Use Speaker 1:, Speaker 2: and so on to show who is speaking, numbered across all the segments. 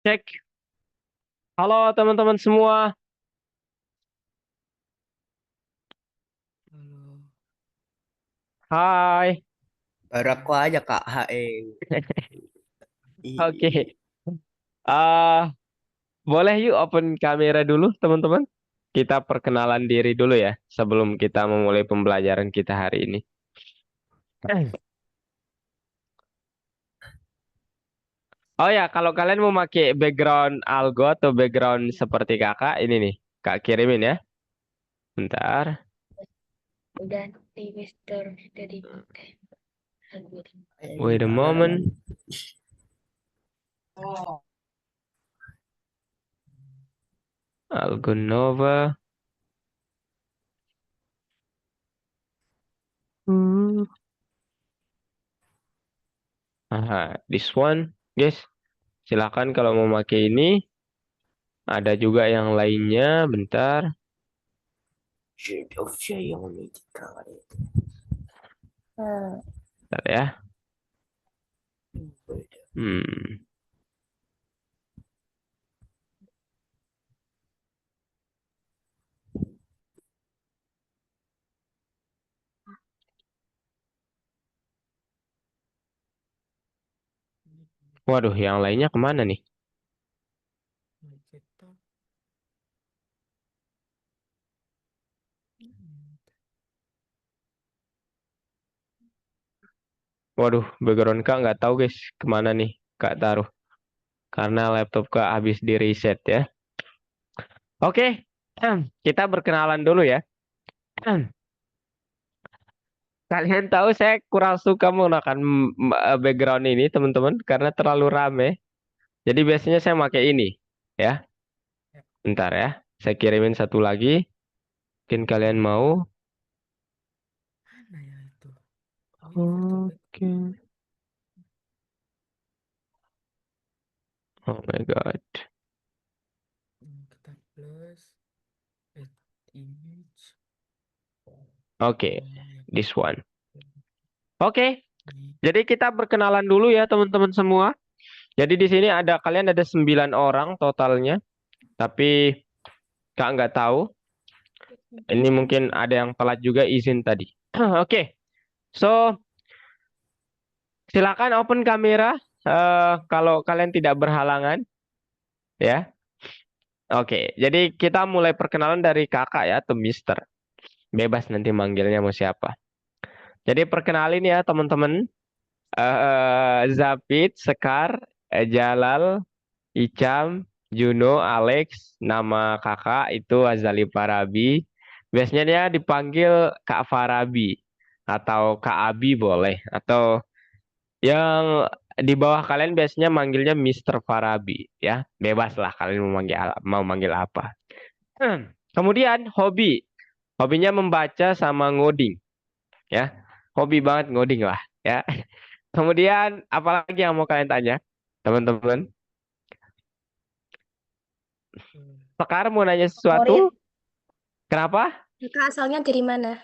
Speaker 1: Cek. Halo teman-teman semua.
Speaker 2: Halo.
Speaker 1: Hai.
Speaker 2: Baru aku aja Kak HE.
Speaker 1: Oke. Ah, boleh yuk open kamera dulu teman-teman. Kita perkenalan diri dulu ya sebelum kita memulai pembelajaran kita hari ini. Oh ya, kalau kalian mau pakai background algo atau background seperti kakak, ini nih, kak kirimin ya. Bentar.
Speaker 3: Udah di Mister udah dipakai.
Speaker 1: Wait a moment. Algo Nova. Hmm. Aha, this one, guys. Silakan kalau mau pakai ini. Ada juga yang lainnya. Bentar. Bentar ya. Hmm. Waduh, yang lainnya kemana nih? Waduh, background Kak nggak tahu guys kemana nih Kak taruh. Karena laptop Kak habis di reset ya. Oke, kita berkenalan dulu ya. Kalian tahu saya kurang suka menggunakan background ini teman-teman karena terlalu rame. Jadi biasanya saya pakai ini ya. Bentar ya, saya kirimin satu lagi. Mungkin kalian mau.
Speaker 2: Mana ya itu? Oh, ini virtual
Speaker 1: Oke. Oh my God.
Speaker 2: kita plus add image.
Speaker 1: Oke,
Speaker 2: Oh ya.
Speaker 1: this one. Oke,
Speaker 2: Ini.
Speaker 1: jadi kita berkenalan dulu ya teman-teman semua. Jadi di sini ada kalian ada 9 orang totalnya, tapi Kak nggak tahu. Ini mungkin ada yang telat juga izin tadi. Oke, so silakan open kamera kalau kalian tidak berhalangan, ya. Oke, jadi kita mulai perkenalan dari kakak ya, atau Mister. Bebas nanti manggilnya mau siapa. Jadi perkenalin ya teman-teman. Zapid, Sekar, Jalal, Icam, Juno, Alex, nama kakak itu Azali Farabi. Biasanya dia dipanggil Kak Farabi atau Kak Abi boleh. Atau yang di bawah kalian biasanya manggilnya Mister Farabi ya. Bebas lah kalian mau manggil apa. Kemudian hobi. Hobinya membaca sama ngoding ya. Hobi banget ngoding lah ya. Kemudian apalagi yang mau kalian tanya, teman-teman? Sekarang mau nanya
Speaker 3: Favorit.
Speaker 1: sesuatu? Kenapa?
Speaker 3: Kakak asalnya dari mana?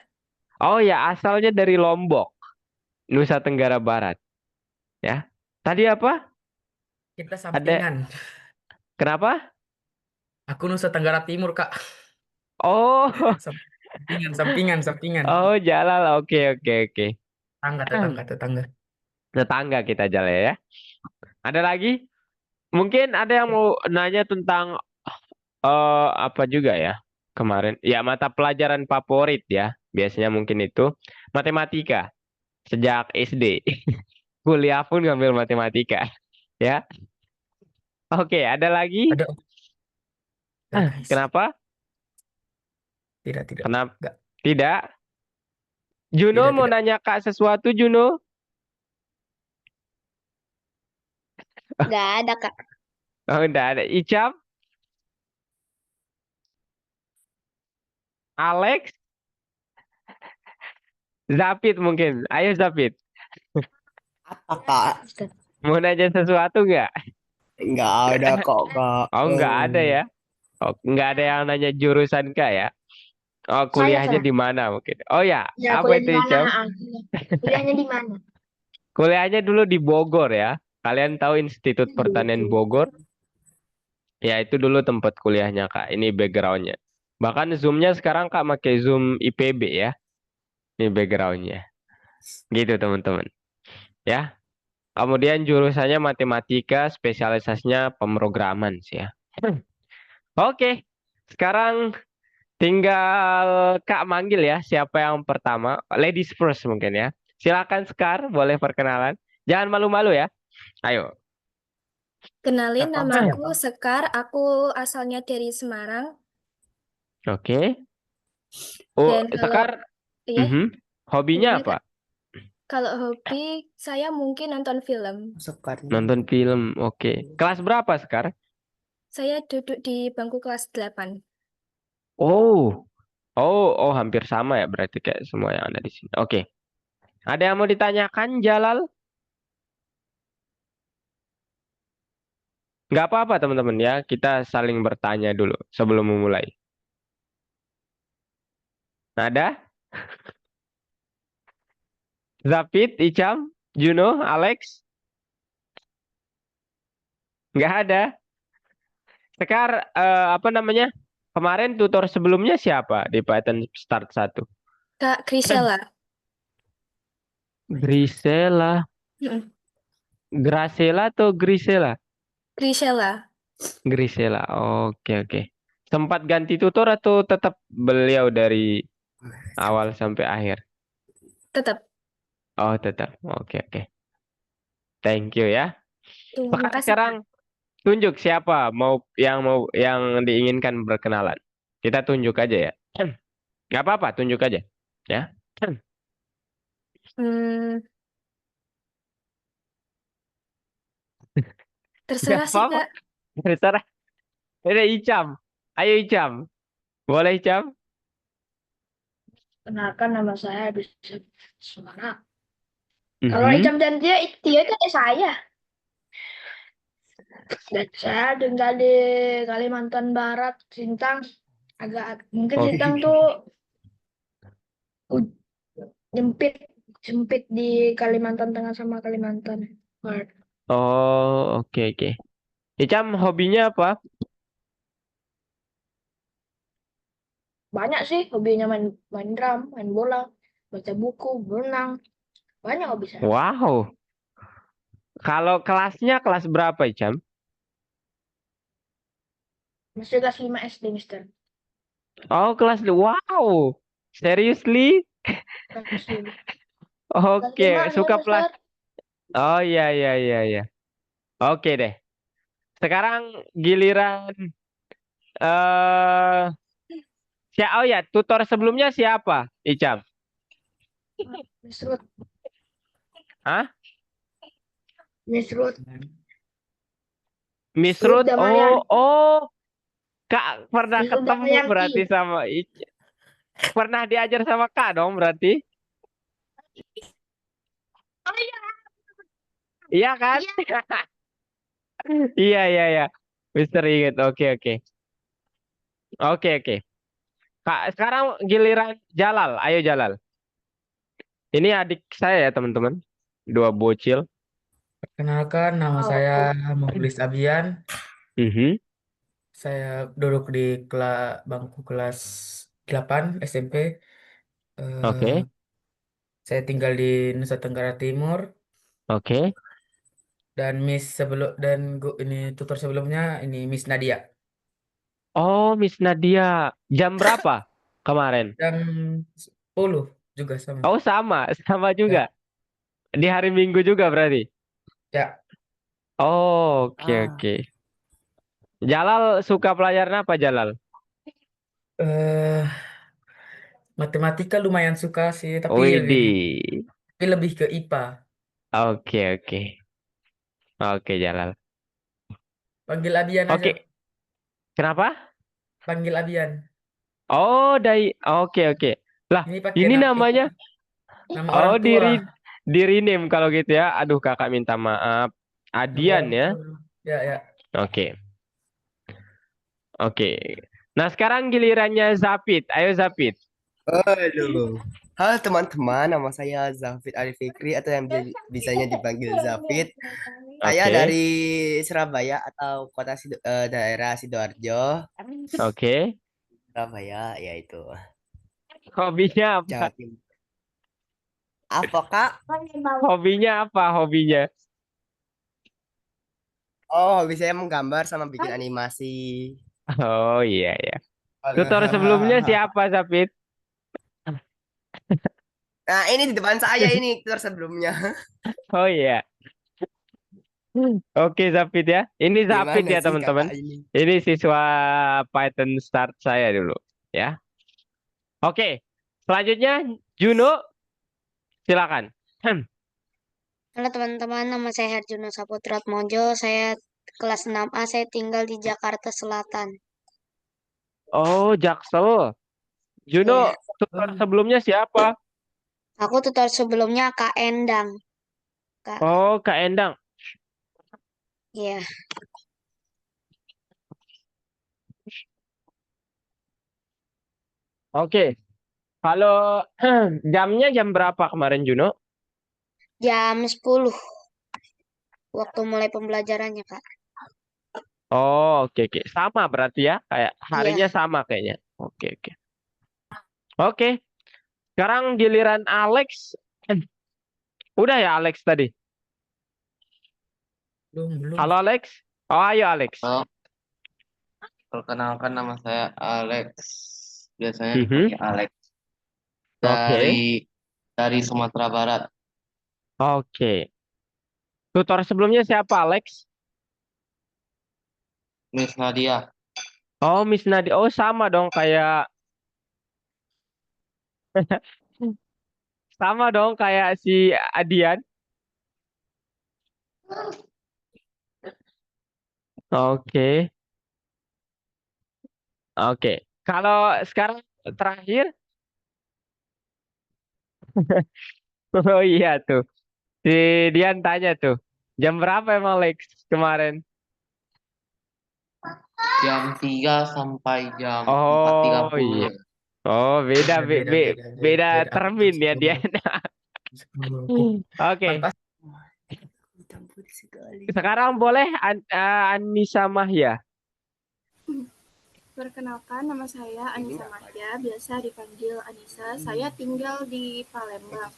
Speaker 1: Oh ya, asalnya dari Lombok, Nusa Tenggara Barat. Ya. Tadi apa?
Speaker 2: Kita
Speaker 1: Ada.
Speaker 2: sampingan.
Speaker 1: Kenapa?
Speaker 2: Aku Nusa Tenggara Timur Kak.
Speaker 1: Oh,
Speaker 2: Sampingan, sampingan, sampingan.
Speaker 1: oh Jalal. Oke, oke, oke.
Speaker 2: Tetangga, tetangga, tetangga.
Speaker 1: Tetangga kita Jalal ya. Ada lagi? Mungkin ada yang mau nanya tentang apa juga ya kemarin? Ya mata pelajaran favorit ya. Biasanya mungkin itu matematika sejak SD. Kuliah pun ngambil matematika. Ya. Oke, ada lagi?
Speaker 2: Ada. Enggak, guys.
Speaker 1: Kenapa?
Speaker 2: Tidak, tidak.
Speaker 1: Kenapa?
Speaker 2: Enggak,
Speaker 1: Tidak. Juno
Speaker 2: tidak,
Speaker 1: mau
Speaker 2: tidak.
Speaker 1: nanya Kak sesuatu, Juno?
Speaker 3: Nggak ada, Kak.
Speaker 1: Oh, enggak ada. Icam, Alex, Zapit mungkin. Ayo Zapit.
Speaker 2: Apa Kak?
Speaker 1: Mau nanya sesuatu nggak?
Speaker 2: Enggak ada kok Kak.
Speaker 1: Oh, nggak ada ya. Oh, nggak ada yang nanya jurusan Kak ya. Oh, kuliahnya
Speaker 3: Saya.
Speaker 1: di mana mungkin? Oh ya,
Speaker 3: Ya,
Speaker 1: apa
Speaker 3: kuliah
Speaker 1: itu
Speaker 3: di mana?
Speaker 1: Icam?
Speaker 3: Kuliahnya di mana?
Speaker 1: Kuliahnya dulu di Bogor ya. Kalian tahu Institut Pertanian Bogor? Ya itu dulu tempat kuliahnya Kak. Ini backgroundnya. Bahkan Zoom-nya sekarang Kak pakai Zoom IPB ya. Ini backgroundnya. Gitu teman-teman. Ya. Kemudian jurusannya matematika, spesialisasinya pemrograman sih ya. Oke. Sekarang tinggal Kak manggil ya siapa yang pertama. Ladies first mungkin ya. Silakan Sekar, boleh perkenalan. Jangan malu-malu ya. Ayo.
Speaker 3: Kenalin,
Speaker 2: Apa ya,
Speaker 3: namaku
Speaker 2: Pak?
Speaker 3: Sekar. Aku asalnya dari Semarang.
Speaker 1: Oke. Oh,
Speaker 3: Dan kalau
Speaker 1: Sekar,
Speaker 3: ya,
Speaker 1: hobinya
Speaker 3: gimana
Speaker 1: apa?
Speaker 3: Kak? Kalau hobi saya mungkin nonton film.
Speaker 2: Sekarnya.
Speaker 1: Nonton film. Oke. Kelas berapa Sekar?
Speaker 3: Saya duduk di bangku kelas 8.
Speaker 1: Oh. Oh, hampir sama ya berarti kayak semua yang ada di sini. Oke. Ada yang mau ditanyakan, Jalal? Nggak apa-apa, teman-teman ya. Kita saling bertanya dulu sebelum memulai. Ada? Zapid, Icam, Juno, Alex? Nggak ada. Sekar, apa namanya? Kemarin tutor sebelumnya siapa di Python Start 1?
Speaker 3: Kak Grisela.
Speaker 1: Grisela.
Speaker 3: Mm,
Speaker 1: Gracela atau Grisela?
Speaker 3: Grisela.
Speaker 1: Grisela. Oke. Sempat ganti tutor atau tetap beliau dari awal sampai akhir?
Speaker 3: Tetap.
Speaker 1: Oh, tetap. Oke. Thank you ya.
Speaker 3: Tuh,
Speaker 1: Maka
Speaker 3: makasih
Speaker 1: sekarang
Speaker 3: Kak.
Speaker 1: tunjuk siapa mau yang diinginkan berkenalan. Kita tunjuk aja ya. Nggak apa-apa, tunjuk aja. Ya.
Speaker 3: Hmm,
Speaker 1: Nggak
Speaker 3: terserah sih
Speaker 1: apa-apa.
Speaker 3: Kak.
Speaker 1: Terserah. Ini Icam. Ayo Icam. Boleh Icam?
Speaker 3: Kenalkan nama saya bisa Suara. Kalau
Speaker 1: Mhm.
Speaker 3: Ijam dan dia itu kayak saya. Dan saya tinggal di Kalimantan Barat, Sintang. Agak mungkin
Speaker 1: Oh,
Speaker 3: Sintang tuh u- sempit sempit di Kalimantan Tengah sama Kalimantan Barat.
Speaker 1: oke. Icam hobinya apa?
Speaker 3: Banyak sih hobinya main main drum, main bola, baca buku, berenang. Banyak hobi saya.
Speaker 1: Wow. Kalau kelasnya kelas berapa Icam?
Speaker 3: Masih kelas 5 SD, Mister.
Speaker 1: Oh, wow. Seriously?
Speaker 3: Kelas 5. Kelas
Speaker 1: Oke,
Speaker 3: 5 saya,
Speaker 1: suka
Speaker 3: Mister.
Speaker 1: Oh iya. Oke deh. Sekarang giliran eh oh ya, tutor sebelumnya siapa? Icam.
Speaker 3: Miss Ruth,
Speaker 1: Hah?
Speaker 3: Miss Ruth,
Speaker 1: Miss
Speaker 3: Ruth
Speaker 1: Ruth. Oh,
Speaker 3: Damayanti,
Speaker 1: oh. Kak pernah
Speaker 3: Miss Ruth
Speaker 1: ketemu
Speaker 3: Damayanti.
Speaker 1: berarti sama pernah diajar sama Kak dong berarti?
Speaker 3: Oh iya,
Speaker 1: Iya kan?
Speaker 3: iya.
Speaker 1: Iya. Mister inget. Oke. Oke. Kak, sekarang giliran Jalal. Ayo Jalal. Ini adik saya ya teman-teman. Dua bocil.
Speaker 2: Kenalkan, nama saya
Speaker 3: Oh,
Speaker 2: Mukhlis Abian.
Speaker 1: Mhm.
Speaker 2: Saya duduk di bangku kelas 8 SMP. Eh,
Speaker 1: Oke.
Speaker 2: saya tinggal di Nusa Tenggara Timur.
Speaker 1: Oke.
Speaker 2: Dan ini tutor sebelumnya ini Miss Nadia.
Speaker 1: Oh, Miss Nadia. Jam berapa kemarin?
Speaker 2: Jam 10 juga sama.
Speaker 1: Oh, sama. Sama
Speaker 2: Ya,
Speaker 1: juga. Di hari Minggu juga berarti.
Speaker 2: ya.
Speaker 1: Oh, oke. Jalal suka pelajaran apa Jalal?
Speaker 2: eh Matematika lumayan suka sih,
Speaker 1: Widih.
Speaker 2: tapi lebih ke IPA.
Speaker 1: Oke. Oke, Jalal.
Speaker 2: Panggil Abian aja.
Speaker 1: Oke. Kenapa?
Speaker 2: Panggil Abian.
Speaker 1: Oh, oke. Lah,
Speaker 2: Ini pakai
Speaker 1: ini
Speaker 2: nama ini
Speaker 1: namanya.
Speaker 2: nama orang
Speaker 1: Oh,
Speaker 2: tua.
Speaker 1: di-rename kalau gitu ya. Aduh, Kakak minta maaf.
Speaker 2: Nama
Speaker 1: Adian
Speaker 2: orang
Speaker 1: ya.
Speaker 2: tua. Ya.
Speaker 1: Oke. Oke. Nah, sekarang gilirannya Zapid. Ayo Zapid.
Speaker 4: Halo. Halo teman-teman, nama saya Zafid Ali Fikri atau yang biasanya dipanggil Zafid. Saya
Speaker 1: Oke.
Speaker 4: dari Surabaya atau daerah Sidoarjo.
Speaker 1: Oke.
Speaker 4: Surabaya, yaitu
Speaker 1: Hobinya apa?
Speaker 4: Jawa Timur. Apa, Kak?
Speaker 1: Hobinya apa? Hobinya?
Speaker 4: Oh, hobi saya menggambar sama bikin animasi.
Speaker 1: Oh iya ya. Tutor sebelumnya siapa, Zapit?
Speaker 4: Nah, ini di depan saya ini tutor sebelumnya.
Speaker 1: Oh iya. Oke, Zapit ya. Ini Zapit
Speaker 4: Gimana
Speaker 1: ya,
Speaker 4: sih
Speaker 1: teman-teman.
Speaker 4: kakak ini?
Speaker 1: Ini siswa Python Start saya dulu, ya. Oke. Selanjutnya Juno, silakan.
Speaker 5: Halo teman-teman, nama saya Herjuno Saputra Atmojo. Saya kelas 6A, saya tinggal di Jakarta Selatan.
Speaker 1: Oh, Jaksel. Juno,
Speaker 5: Iya,
Speaker 1: tutor sebelumnya siapa?
Speaker 5: aku tutor sebelumnya Kak Endang. Kak,
Speaker 1: Oh, Kak Endang.
Speaker 5: iya.
Speaker 1: Oke. Kalau jamnya jam berapa kemarin, Juno?
Speaker 5: Jam 10 waktu mulai pembelajarannya, Kak.
Speaker 1: Oh, oke, oke. Sama berarti ya. Kayak
Speaker 5: Iya,
Speaker 1: harinya sama kayaknya. Oke, oke. Oke. Sekarang giliran Alex. Udah ya Alex tadi.
Speaker 2: Belum.
Speaker 1: Halo Alex. Oh, ayo Alex.
Speaker 6: Halo, perkenalkan nama saya Alex. Biasanya
Speaker 1: Mhm.
Speaker 6: dipanggil Alex
Speaker 1: Oke.
Speaker 6: dari Sumatera Barat.
Speaker 1: Oke. Tutor sebelumnya siapa Alex?
Speaker 6: Miss Nadia.
Speaker 1: Oh, Miss Nadi. Oh, sama dong kayak sama dong kayak si Adian. Oke. Oke. Kalau sekarang terakhir, oh iya tuh. Si Dian tanya tuh, jam berapa emang Lex kemarin?
Speaker 6: Jam 3 sampai jam
Speaker 1: Oh iya.
Speaker 6: 4.30.
Speaker 1: Oh beda
Speaker 2: Beda, beda, beda, beda,
Speaker 1: beda
Speaker 2: beda. Aku jam
Speaker 1: termin ya
Speaker 2: 10.
Speaker 1: Dian. Oke.
Speaker 2: Pantas.
Speaker 4: Hitam putih sekali.
Speaker 1: Sekarang boleh Anissa Mahya.
Speaker 7: Perkenalkan, nama saya Anissa Mahya, biasa dipanggil Anissa. Saya tinggal di Palembang.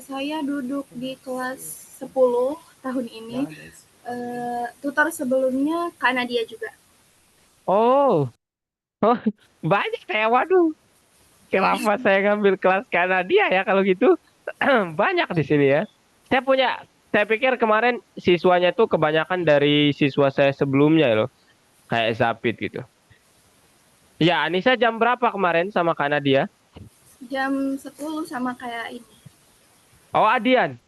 Speaker 7: Saya duduk di kelas 10 tahun ini. Tutor sebelumnya Kak Nadia juga.
Speaker 1: Oh, oh banyak kayak waduh. Kenapa saya ngambil kelas Kanadia ya kalau gitu? Banyak di sini ya. Saya pikir kemarin siswanya tuh kebanyakan dari siswa saya sebelumnya loh. Kayak Zapit gitu. Ya, Anissa jam berapa kemarin sama Kanadia?
Speaker 7: Jam 10 sama kayak ini.
Speaker 1: Oh, Adian.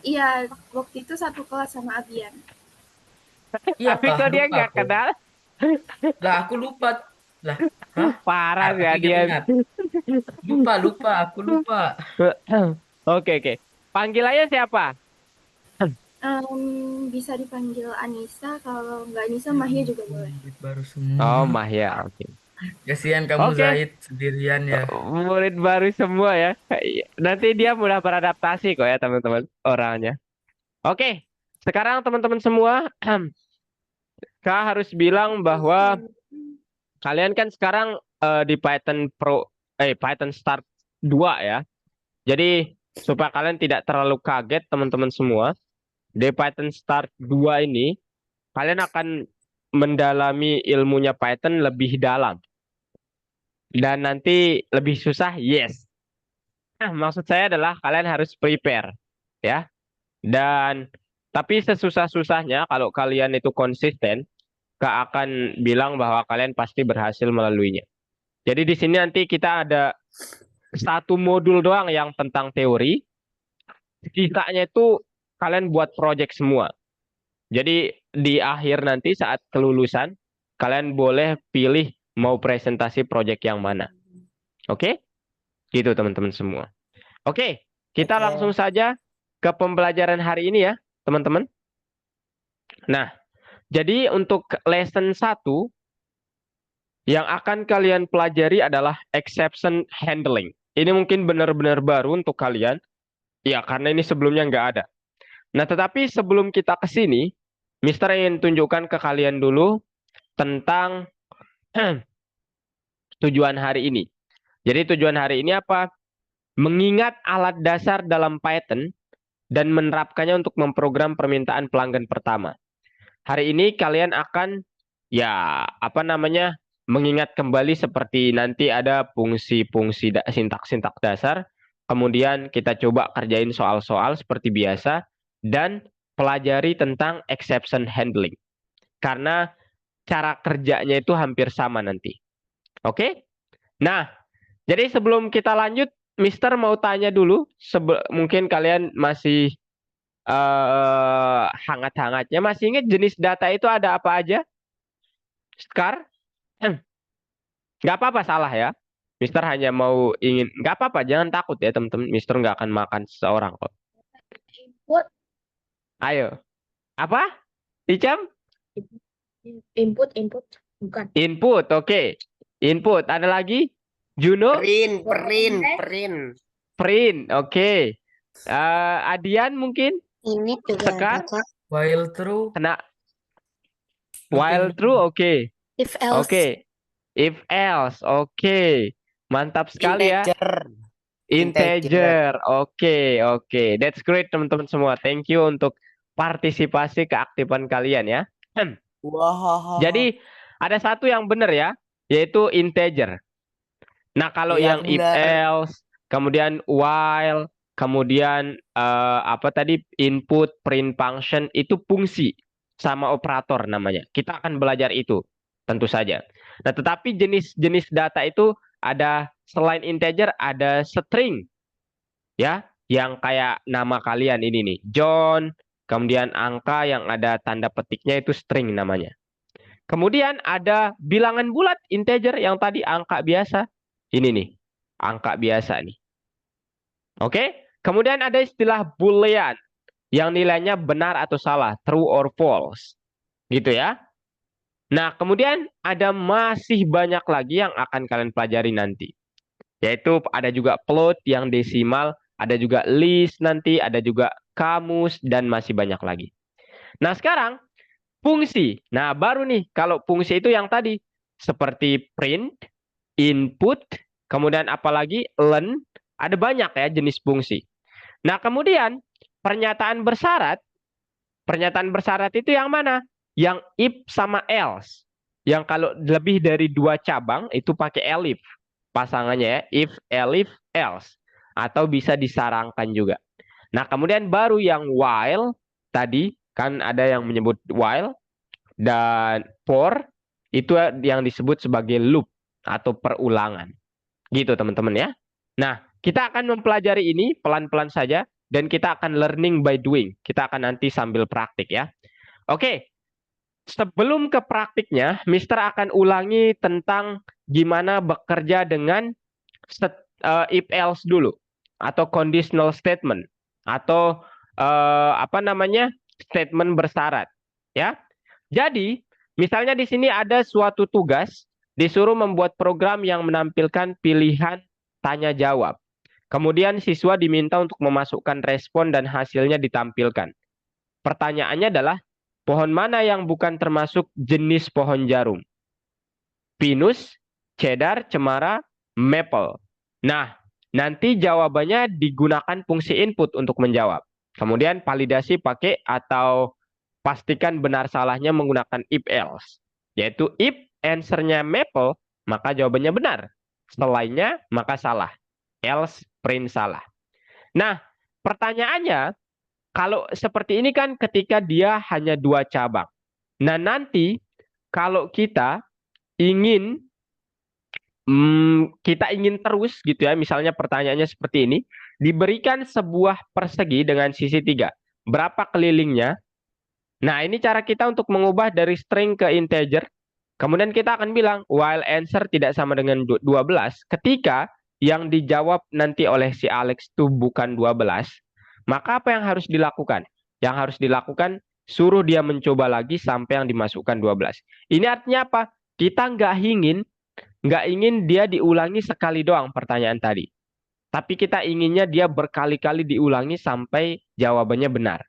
Speaker 7: Iya, waktu itu satu kelas sama Abian.
Speaker 2: Iya,
Speaker 1: Tapi
Speaker 2: Kak,
Speaker 1: kok dia
Speaker 2: lupa
Speaker 1: nggak
Speaker 2: aku.
Speaker 1: kenal?
Speaker 2: Lah, aku lupa. Lah, hah?
Speaker 1: Parah
Speaker 2: Aku
Speaker 1: sih Adian.
Speaker 2: ingat-ingat. Aku lupa.
Speaker 1: Oke, oke. Panggilannya siapa?
Speaker 7: Bisa dipanggil Anissa, kalau nggak Anissa, Mahya juga boleh.
Speaker 2: Murid baru semua.
Speaker 1: Oh, Mahya. Oke.
Speaker 2: Kasihan kamu
Speaker 1: Oke.
Speaker 2: Zaid sendirian ya.
Speaker 1: Murid baru semua ya. Nanti dia mudah beradaptasi kok ya teman-teman orangnya. Oke. Sekarang teman-teman semua, Kak harus bilang bahwa kalian kan sekarang di Python Start 2 ya. Jadi supaya kalian tidak terlalu kaget teman-teman semua, di Python Start 2 ini kalian akan mendalami ilmunya Python lebih dalam. Dan nanti lebih susah, yes. Nah, maksud saya adalah kalian harus prepare ya. Dan tapi sesusah-susahnya kalau kalian itu konsisten, Kak akan bilang bahwa kalian pasti berhasil melaluinya. Jadi di sini nanti kita ada satu modul doang yang tentang teori. Sisanya itu kalian buat project semua. Jadi di akhir nanti saat kelulusan, kalian boleh pilih mau presentasi project yang mana. Oke? Gitu teman-teman semua. Oke, kita
Speaker 4: Oke.
Speaker 1: langsung saja ke pembelajaran hari ini ya, teman-teman. Nah, jadi untuk lesson 1 yang akan kalian pelajari adalah exception handling. Ini mungkin benar-benar baru untuk kalian. Ya, karena ini sebelumnya nggak ada. Nah, tetapi sebelum kita ke sini, Mister ingin tunjukkan ke kalian dulu tentang tujuan hari ini. Jadi tujuan hari ini apa? Mengingat alat dasar dalam Python dan menerapkannya untuk memprogram permintaan pelanggan pertama. Hari ini kalian akan mengingat kembali seperti nanti ada fungsi-fungsi sintak-sintak dasar. Kemudian kita coba kerjain soal-soal seperti biasa dan pelajari tentang exception handling. Karena cara kerjanya itu hampir sama nanti. Oke? Nah, jadi sebelum kita lanjut, Mister mau tanya dulu, mungkin kalian masih hangat-hangatnya. Masih ingat jenis data itu ada apa aja? Skar? Nggak apa-apa salah ya. Mister hanya mau ingin, nggak apa-apa, jangan takut ya teman-teman. Mister nggak akan makan seseorang kok.
Speaker 3: Input,
Speaker 1: Ayo. Apa? Icam?
Speaker 3: input, bukan.
Speaker 1: Input, oke. Input, ada lagi? Juno?
Speaker 4: Print.
Speaker 1: Print, oke. Adian mungkin?
Speaker 5: Ini juga
Speaker 1: Sekar?
Speaker 5: ada, Kak.
Speaker 2: While true,
Speaker 1: Kena while true, oke.
Speaker 5: If else.
Speaker 1: Oke. If else, oke. Mantap sekali ya. Integer. Oke. That's great teman-teman semua. Thank you untuk partisipasi keaktifan kalian ya.
Speaker 4: Wah.
Speaker 1: Jadi ada satu yang benar ya, yaitu integer. Nah, kalau
Speaker 4: Iya,
Speaker 1: yang if
Speaker 4: benar.
Speaker 1: else, kemudian while, kemudian input, print function itu fungsi sama operator namanya. Kita akan belajar itu tentu saja. Nah, tetapi jenis-jenis data itu ada selain integer ada string. Ya, yang kayak nama kalian ini nih, John, kemudian angka yang ada tanda petiknya itu string namanya. Kemudian ada bilangan bulat integer yang tadi angka biasa. Ini nih, angka biasa nih. Oke? Kemudian ada istilah boolean yang nilainya benar atau salah, true or false. Gitu ya. Nah, kemudian ada masih banyak lagi yang akan kalian pelajari nanti. Yaitu ada juga float yang desimal, ada juga list nanti, ada juga kamus, dan masih banyak lagi. Nah, sekarang fungsi. Nah, baru nih, kalau fungsi itu yang tadi. Seperti print, input, kemudian apalagi learn, ada banyak ya jenis fungsi. Nah, kemudian pernyataan bersyarat itu yang mana? Yang if sama else. Yang kalau lebih dari 2 cabang itu pakai elif pasangannya ya, if, elif, else. Atau bisa disarangkan juga. Nah, kemudian baru yang while tadi kan ada yang menyebut while dan for itu yang disebut sebagai loop atau perulangan. Gitu teman-teman ya. Nah, kita akan mempelajari ini pelan-pelan saja dan kita akan learning by doing. Kita akan nanti sambil praktik ya. Oke. Sebelum ke praktiknya, Mister akan ulangi tentang gimana bekerja dengan if else dulu atau conditional statement atau statement bersyarat ya. Jadi, misalnya di sini ada suatu tugas disuruh membuat program yang menampilkan pilihan tanya jawab. Kemudian siswa diminta untuk memasukkan respon dan hasilnya ditampilkan. Pertanyaannya adalah pohon mana yang bukan termasuk jenis pohon jarum? Pinus, cedar, cemara, maple. Nah, nanti jawabannya digunakan fungsi input untuk menjawab. Kemudian validasi pakai atau pastikan benar salahnya menggunakan if else. Yaitu if answer-nya maple, maka jawabannya benar. Selainnya, maka salah. Else, print salah. Nah, pertanyaannya, kalau seperti ini kan ketika dia hanya 2 cabang. Nah, nanti kalau kita ingin terus gitu ya, misalnya pertanyaannya seperti ini, diberikan sebuah persegi dengan sisi 3. Berapa kelilingnya? Nah, ini cara kita untuk mengubah dari string ke integer. Kemudian kita akan bilang while answer tidak sama dengan 12 ketika yang dijawab nanti oleh si Alex itu bukan 12. Maka apa yang harus dilakukan? Yang harus dilakukan, suruh dia mencoba lagi sampai yang dimasukkan 12. Ini artinya apa? Kita nggak ingin dia diulangi sekali doang pertanyaan tadi. Tapi kita inginnya dia berkali-kali diulangi sampai jawabannya benar.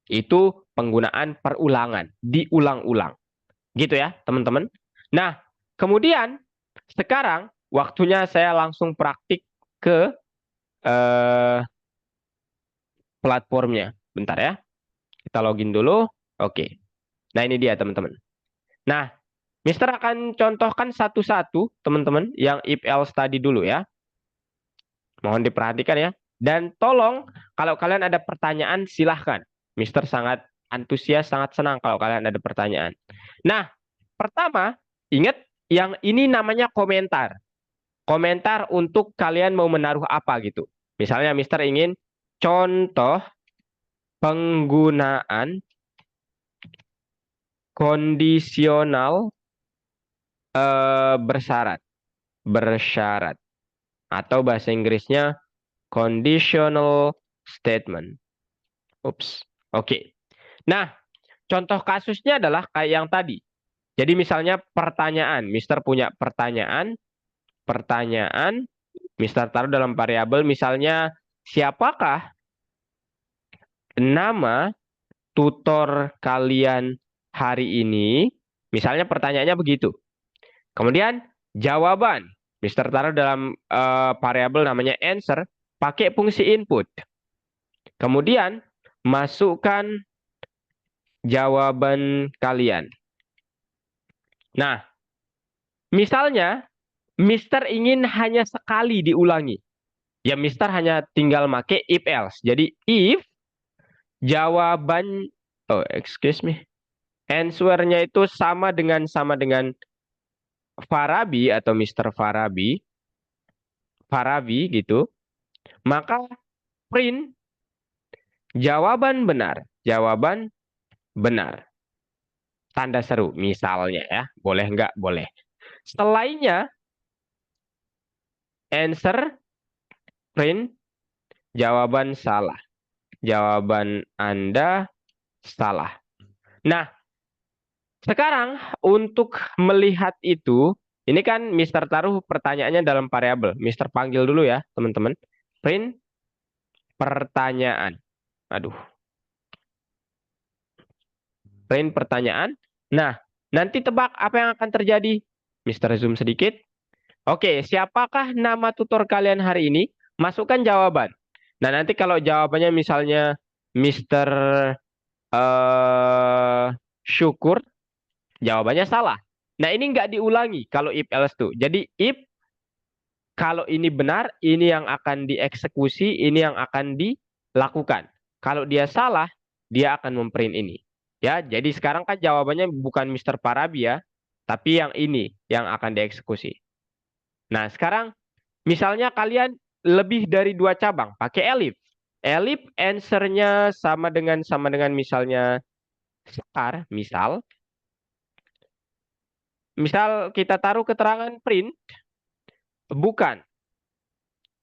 Speaker 1: Itu penggunaan perulangan, diulang-ulang. Gitu ya, teman-teman. Nah, kemudian sekarang waktunya saya langsung praktik ke platformnya. Bentar ya. Kita login dulu. Oke. Nah, ini dia, teman-teman. Nah, Mister akan contohkan satu-satu, teman-teman, yang if else tadi dulu ya. Mohon diperhatikan ya. Dan tolong, kalau kalian ada pertanyaan, silahkan. Mister sangat antusias, sangat senang kalau kalian ada pertanyaan. Nah, pertama, ingat yang ini namanya komentar. Komentar untuk kalian mau menaruh apa gitu. Misalnya Mister ingin contoh penggunaan kondisional bersyarat. Atau bahasa Inggrisnya conditional statement. Ups. Oke. Nah, contoh kasusnya adalah kayak yang tadi. Jadi misalnya pertanyaan, Mister punya pertanyaan, Mister taruh dalam variabel misalnya siapakah nama tutor kalian hari ini? Misalnya pertanyaannya begitu. Kemudian jawaban, Mister taruh dalam variabel namanya answer, pakai fungsi input. Kemudian masukkan jawaban kalian. Nah, misalnya Mister ingin hanya sekali diulangi. Ya Mister hanya tinggal make if else. Jadi if jawaban, answer-nya itu sama dengan Farabi atau Mister Farabi gitu, maka print jawaban benar. Tanda seru misalnya ya. Boleh nggak? Boleh. Selainnya answer print jawaban salah. Jawaban Anda salah. Nah, sekarang untuk melihat itu, ini kan Mister taruh pertanyaannya dalam variabel. Mister panggil dulu ya, teman-teman. Print pertanyaan. Aduh. Print pertanyaan. Nah, nanti tebak apa yang akan terjadi. Mister zoom sedikit. Oke, siapakah nama tutor kalian hari ini? Masukkan jawaban. Nah, nanti kalau jawabannya misalnya Mister Syukur, jawabannya salah. Nah, ini nggak diulangi kalau if else tuh. Jadi if kalau ini benar, ini yang akan dieksekusi, ini yang akan dilakukan. Kalau dia salah, dia akan memprint ini. Ya, jadi sekarang kan jawabannya bukan Mister Parabi ya, tapi yang ini yang akan dieksekusi. Nah, sekarang misalnya kalian lebih dari 2 cabang, pakai elif. Elif answer-nya sama dengan misalnya Sekar, misal kita taruh keterangan print, bukan.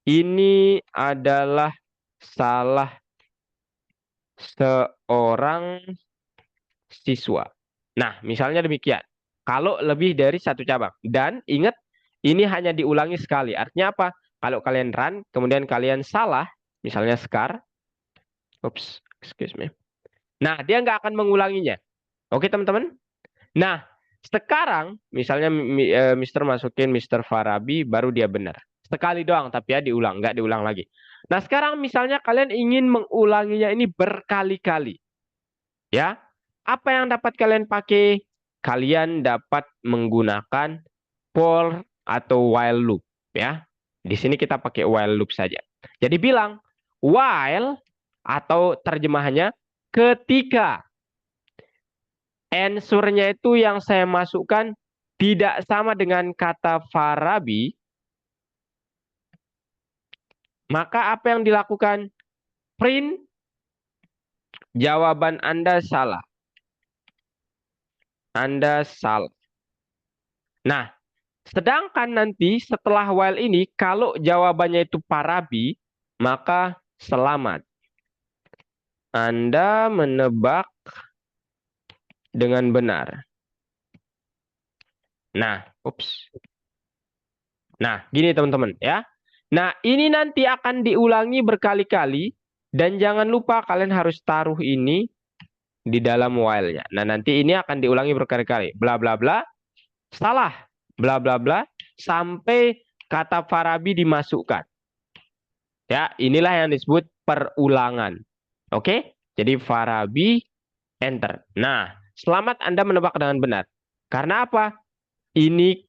Speaker 1: Ini adalah salah seorang siswa. Nah, misalnya demikian. Kalau lebih dari 1 cabang. Dan ingat, ini hanya diulangi sekali. Artinya apa? Kalau kalian run, kemudian kalian salah, misalnya Sekar. Oops, excuse me. Nah, dia nggak akan mengulanginya. Oke, teman-teman? Nah, sekarang misalnya Mister masukin Mister Farabi, baru dia benar. Sekali doang, tapi ya diulang, nggak diulang lagi. Nah, sekarang misalnya kalian ingin mengulanginya ini berkali-kali. Ya, apa yang dapat kalian pakai? Kalian dapat menggunakan for atau while loop. Ya, di sini kita pakai while loop saja. Jadi bilang, while atau terjemahannya ketika answer-nya itu yang saya masukkan tidak sama dengan kata Farabi, maka apa yang dilakukan? Print jawaban Anda salah. Anda salah. Nah, sedangkan nanti setelah while ini, kalau jawabannya itu Farabi, maka selamat. Anda menebak dengan benar. Nah, ups. Nah, gini teman-teman ya. Nah, ini nanti akan diulangi berkali-kali dan jangan lupa kalian harus taruh ini di dalam while-nya. Nah, nanti ini akan diulangi berkali-kali. Bla bla bla, salah. Bla bla bla, sampai kata Farabi dimasukkan. Ya, inilah yang disebut perulangan. Oke? Jadi Farabi, enter. Nah, selamat Anda menebak dengan benar. Karena apa? Ini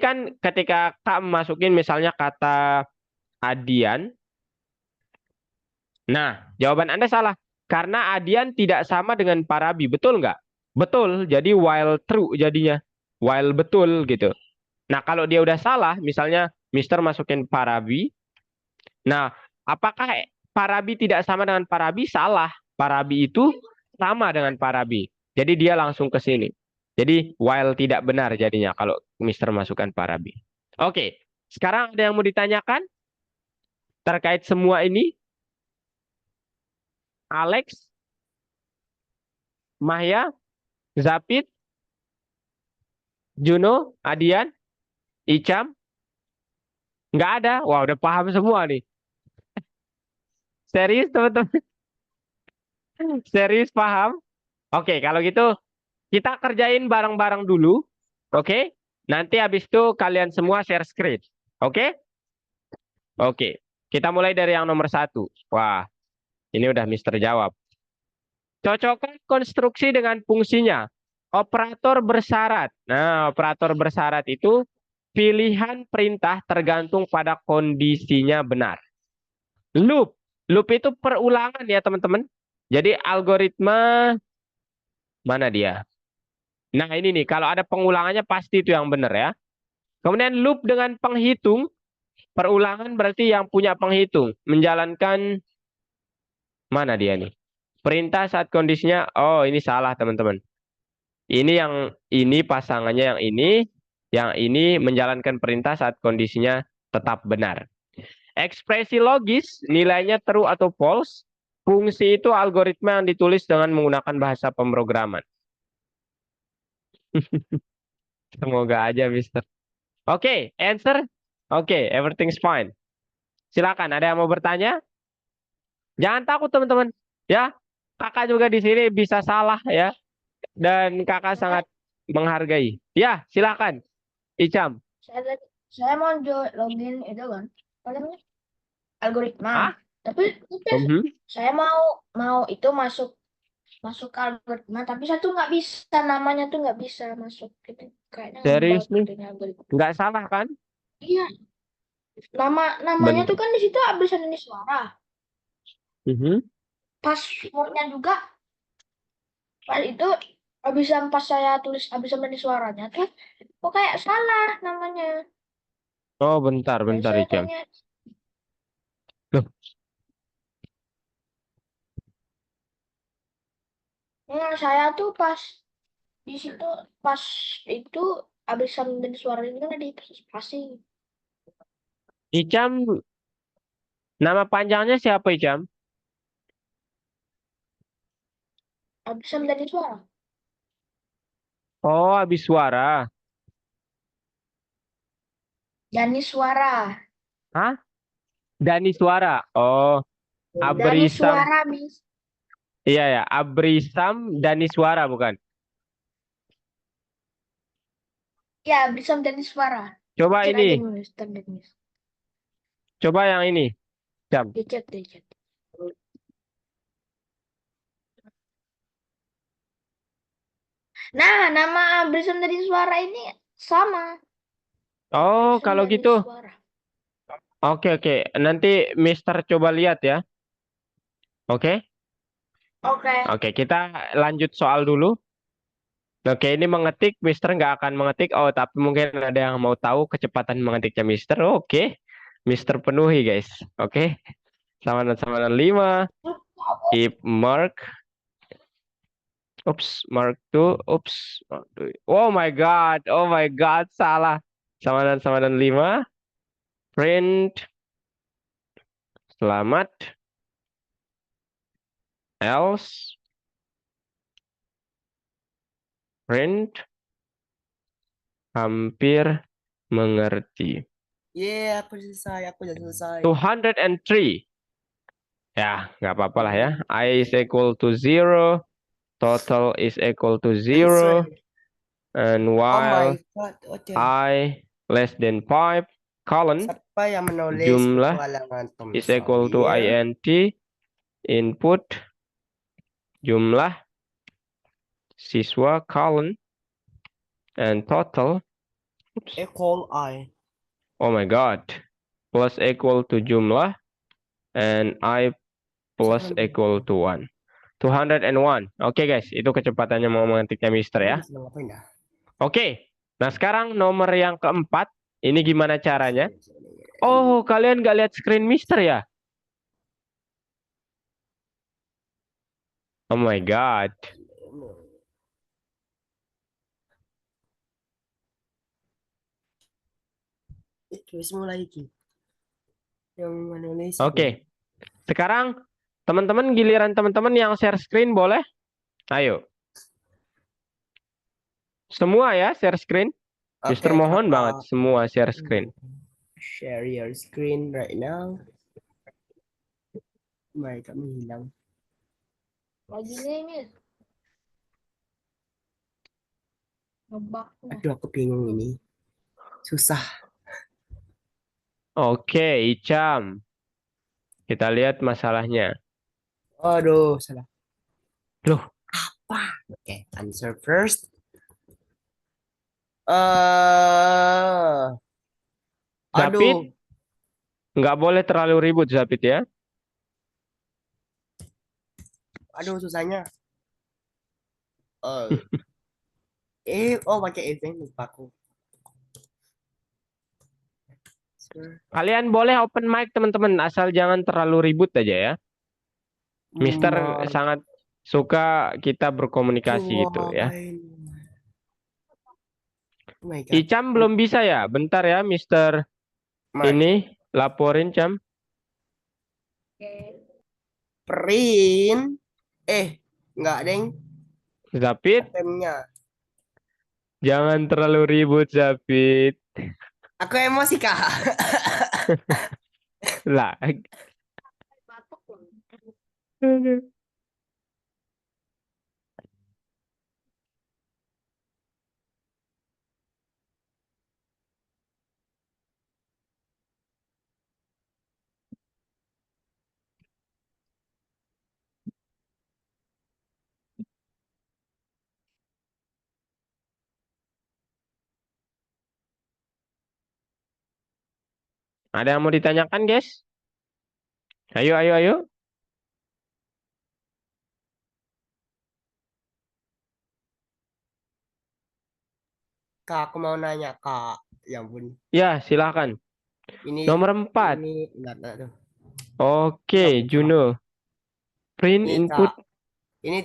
Speaker 1: kan ketika Kak masukin misalnya kata Adian. Nah, jawaban Anda salah. Karena Adian tidak sama dengan Farabi. Betul nggak? Betul. Jadi while true jadinya. While betul gitu. Nah, kalau dia udah salah, misalnya Mister masukin Farabi. Nah, apakah Farabi tidak sama dengan Farabi? Salah. Farabi itu sama dengan Farabi. Jadi dia langsung ke sini. Jadi while tidak benar jadinya kalau Mister masukkan Farabi. Oke, sekarang ada yang mau ditanyakan terkait semua ini? Alex, Mahya, Zapid, Juno, Adian, Icam? Nggak ada. Wah, udah paham semua nih. Serius, teman-teman? Serius paham? Oke, kalau gitu kita kerjain bareng-bareng dulu. Oke? Nanti habis itu kalian semua share screen. Oke? Oke. Kita mulai dari yang nomor 1. Wah, ini udah Mister jawab. Cocokkan konstruksi dengan fungsinya. Operator bersyarat. Nah, operator bersyarat itu pilihan perintah tergantung pada kondisinya benar. Loop. Loop itu perulangan ya, teman-teman. Jadi algoritma mana dia? Nah, ini nih, kalau ada pengulangannya pasti itu yang benar ya. Kemudian loop dengan penghitung, perulangan berarti yang punya penghitung. Menjalankan, mana dia nih? Perintah saat kondisinya, oh ini salah teman-teman. Ini pasangannya yang ini menjalankan perintah saat kondisinya tetap benar. Ekspresi logis, nilainya true atau false. Fungsi itu algoritma yang ditulis dengan menggunakan bahasa pemrograman. Semoga aja, Mister. Oke, answer. Oke, everything's fine. Silakan, ada yang mau bertanya? Jangan takut, teman-teman. Ya, kakak juga di sini bisa salah ya. Dan kakak sangat menghargai. Ya, silakan. Icam.
Speaker 3: Saya mau login itu kan, apa namanya? Algoritma.
Speaker 1: Hah?
Speaker 3: Tapi saya mau itu masuk ke algoritma, tapi saya tuh nggak bisa, namanya tuh nggak bisa masuk gitu. Kayaknya
Speaker 1: Serius
Speaker 3: ngebug
Speaker 1: nih?
Speaker 3: gitu nih algoritma.
Speaker 1: Nggak salah kan?
Speaker 3: Iya. Namanya tuh kan di situ abisan ini suara. Passwordnya juga pas itu pas saya tulis abisan ini suaranya tuh kok kayak salah namanya.
Speaker 1: Oh, bentar,
Speaker 3: Dan saya
Speaker 1: Icam.
Speaker 3: tanya,
Speaker 1: Loh,
Speaker 3: saya tuh pas di situ pas itu abisan dari suaranya kan ada spasi.
Speaker 1: Icam, nama panjangnya siapa, Icam?
Speaker 3: Abisan dari suara.
Speaker 1: Oh, habis suara.
Speaker 3: Dani suara.
Speaker 1: Hah? Dani suara. Oh,
Speaker 3: Dani
Speaker 1: Abrisam.
Speaker 3: suara, Miss.
Speaker 1: Iya ya, Abrisam Dani suara bukan?
Speaker 3: Ya, Abrisam Dani suara.
Speaker 1: Coba
Speaker 3: Cek aja
Speaker 1: ini.
Speaker 3: Miss, standar Miss.
Speaker 1: Coba yang ini. Jam.
Speaker 3: Di chat. Nah, nama Abrisam Dani suara ini sama.
Speaker 1: Oh,
Speaker 3: Abrisam
Speaker 1: kalau
Speaker 3: Dani
Speaker 1: gitu.
Speaker 3: suara.
Speaker 1: Oke. Nanti Mister coba lihat ya. Oke? Oke, kita lanjut soal dulu. Oke, ini mengetik. Mister nggak akan mengetik. Oh, tapi mungkin ada yang mau tahu kecepatan mengetiknya Mister. Oke. Mister penuhi, guys. Oke. Sama 5. If mark. Oops, mark 2. Oops. Oh my God. Salah. Sama 5. Print. Selamat. Else. Print. Hampir mengerti.
Speaker 4: Aku selesai. Aku udah selesai.
Speaker 1: 203. Ya, nggak apa-apa lah ya. I is equal to 0. total is equal to
Speaker 4: Answer.
Speaker 1: 0, and
Speaker 4: Oh
Speaker 1: while
Speaker 4: my God. Oke.
Speaker 1: I less than 5, colon,
Speaker 4: Siapa yang menulis
Speaker 1: jumlah
Speaker 4: petualangan Tom
Speaker 1: is equal to
Speaker 4: Sawyer?
Speaker 1: int, input, jumlah, siswa, colon, and total,
Speaker 4: Equal I.
Speaker 1: oh my god, plus equal to jumlah, and I plus equal to 1. 201. Oke guys, itu kecepatannya mau mengetiknya Mister ya.
Speaker 4: Sedang ngapain dah?
Speaker 1: Oke, nah sekarang nomor yang keempat, ini gimana caranya? Oh, kalian nggak lihat screen Mister ya? Oh my god.
Speaker 4: Terus mulai lagi. Yang menulis.
Speaker 1: Oke, sekarang teman-teman giliran teman-teman yang share screen boleh? Ayo. Semua ya share screen. Mister
Speaker 4: Oke,
Speaker 1: mohon
Speaker 4: Kakak.
Speaker 1: banget semua share screen.
Speaker 4: Share your screen right now. Mereka menghilang.
Speaker 3: Lagi nih, Miss. Ngebak.
Speaker 4: Aduh, aku bingung ini. Susah.
Speaker 1: Oke, Icam. Kita lihat masalahnya.
Speaker 4: Aduh, salah.
Speaker 1: Loh,
Speaker 4: Oke, answer first.
Speaker 1: Zapit,
Speaker 4: Aduh,
Speaker 1: nggak boleh terlalu ribut Zapit ya.
Speaker 4: aduh susahnya. Pakai event lupa aku.
Speaker 1: Kalian boleh open mic teman-teman, asal jangan terlalu ribut aja ya. Mister sangat suka kita berkomunikasi gitu ya.
Speaker 4: Oh my God.
Speaker 1: Icam belum bisa ya? Bentar ya, Mister.
Speaker 4: Mark.
Speaker 1: Ini laporin Cam.
Speaker 3: Oke.
Speaker 4: Print. Enggak, Deng.
Speaker 1: Zapit,
Speaker 4: Temnya.
Speaker 1: jangan terlalu ribut Zapit.
Speaker 4: Aku emosi, Kak.
Speaker 1: Lah.
Speaker 3: Batuk loh.
Speaker 1: Ada yang mau ditanyakan, guys? Ayo, ayo, ayo.
Speaker 4: Kak, aku mau nanya, Kak. Ya ampun.
Speaker 1: Ya, silakan.
Speaker 4: Ini
Speaker 1: Nomor 4.
Speaker 4: Ini bentar, tuh.
Speaker 1: Oke, Juno. Print
Speaker 4: Ini,
Speaker 1: input.
Speaker 4: Kak. Ini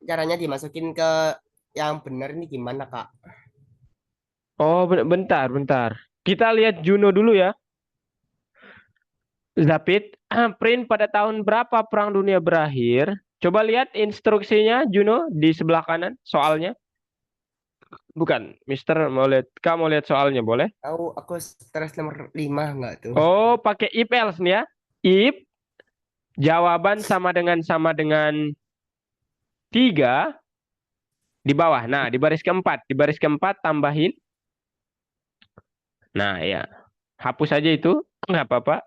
Speaker 4: caranya dimasukin ke yang benar ini gimana, Kak?
Speaker 1: Oh, bentar, bentar. Kita lihat Juno dulu ya. Zapit, print pada tahun berapa Perang Dunia berakhir? Coba lihat instruksinya Juno di sebelah kanan soalnya. Bukan, Mister mau lihat. Kamu mau lihat soalnya boleh?
Speaker 4: Aku stres nomor 5 enggak tuh?
Speaker 1: Oh, pakai if else nih ya. If jawaban sama dengan 3 di bawah. Nah, di baris keempat tambahin. Nah, ya. Hapus aja itu, nggak apa-apa.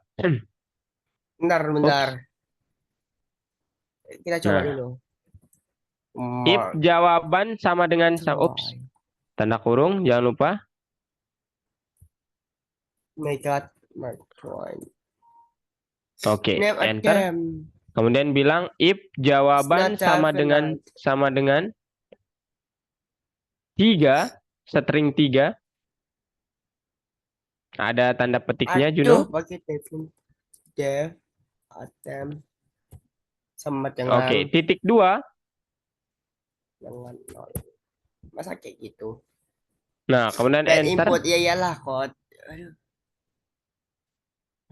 Speaker 4: Bentar. Kita coba
Speaker 1: Nah.
Speaker 4: dulu.
Speaker 1: If jawaban sama dengan tanda kurung, jangan lupa.
Speaker 4: My God, Mark Twain.
Speaker 1: Oke,
Speaker 4: Name a
Speaker 1: enter.
Speaker 4: game.
Speaker 1: Kemudian bilang if jawaban
Speaker 4: It's not
Speaker 1: sama dengan 3, string 3. Ada tanda petiknya, Juno.
Speaker 4: Pakai dev attempt sama dengan
Speaker 1: Oke, titik 2.
Speaker 4: dengan nol. Masa kayak gitu?
Speaker 1: Nah, kemudian
Speaker 4: Dan
Speaker 1: enter.
Speaker 4: input ya iyalah kod. Aduh.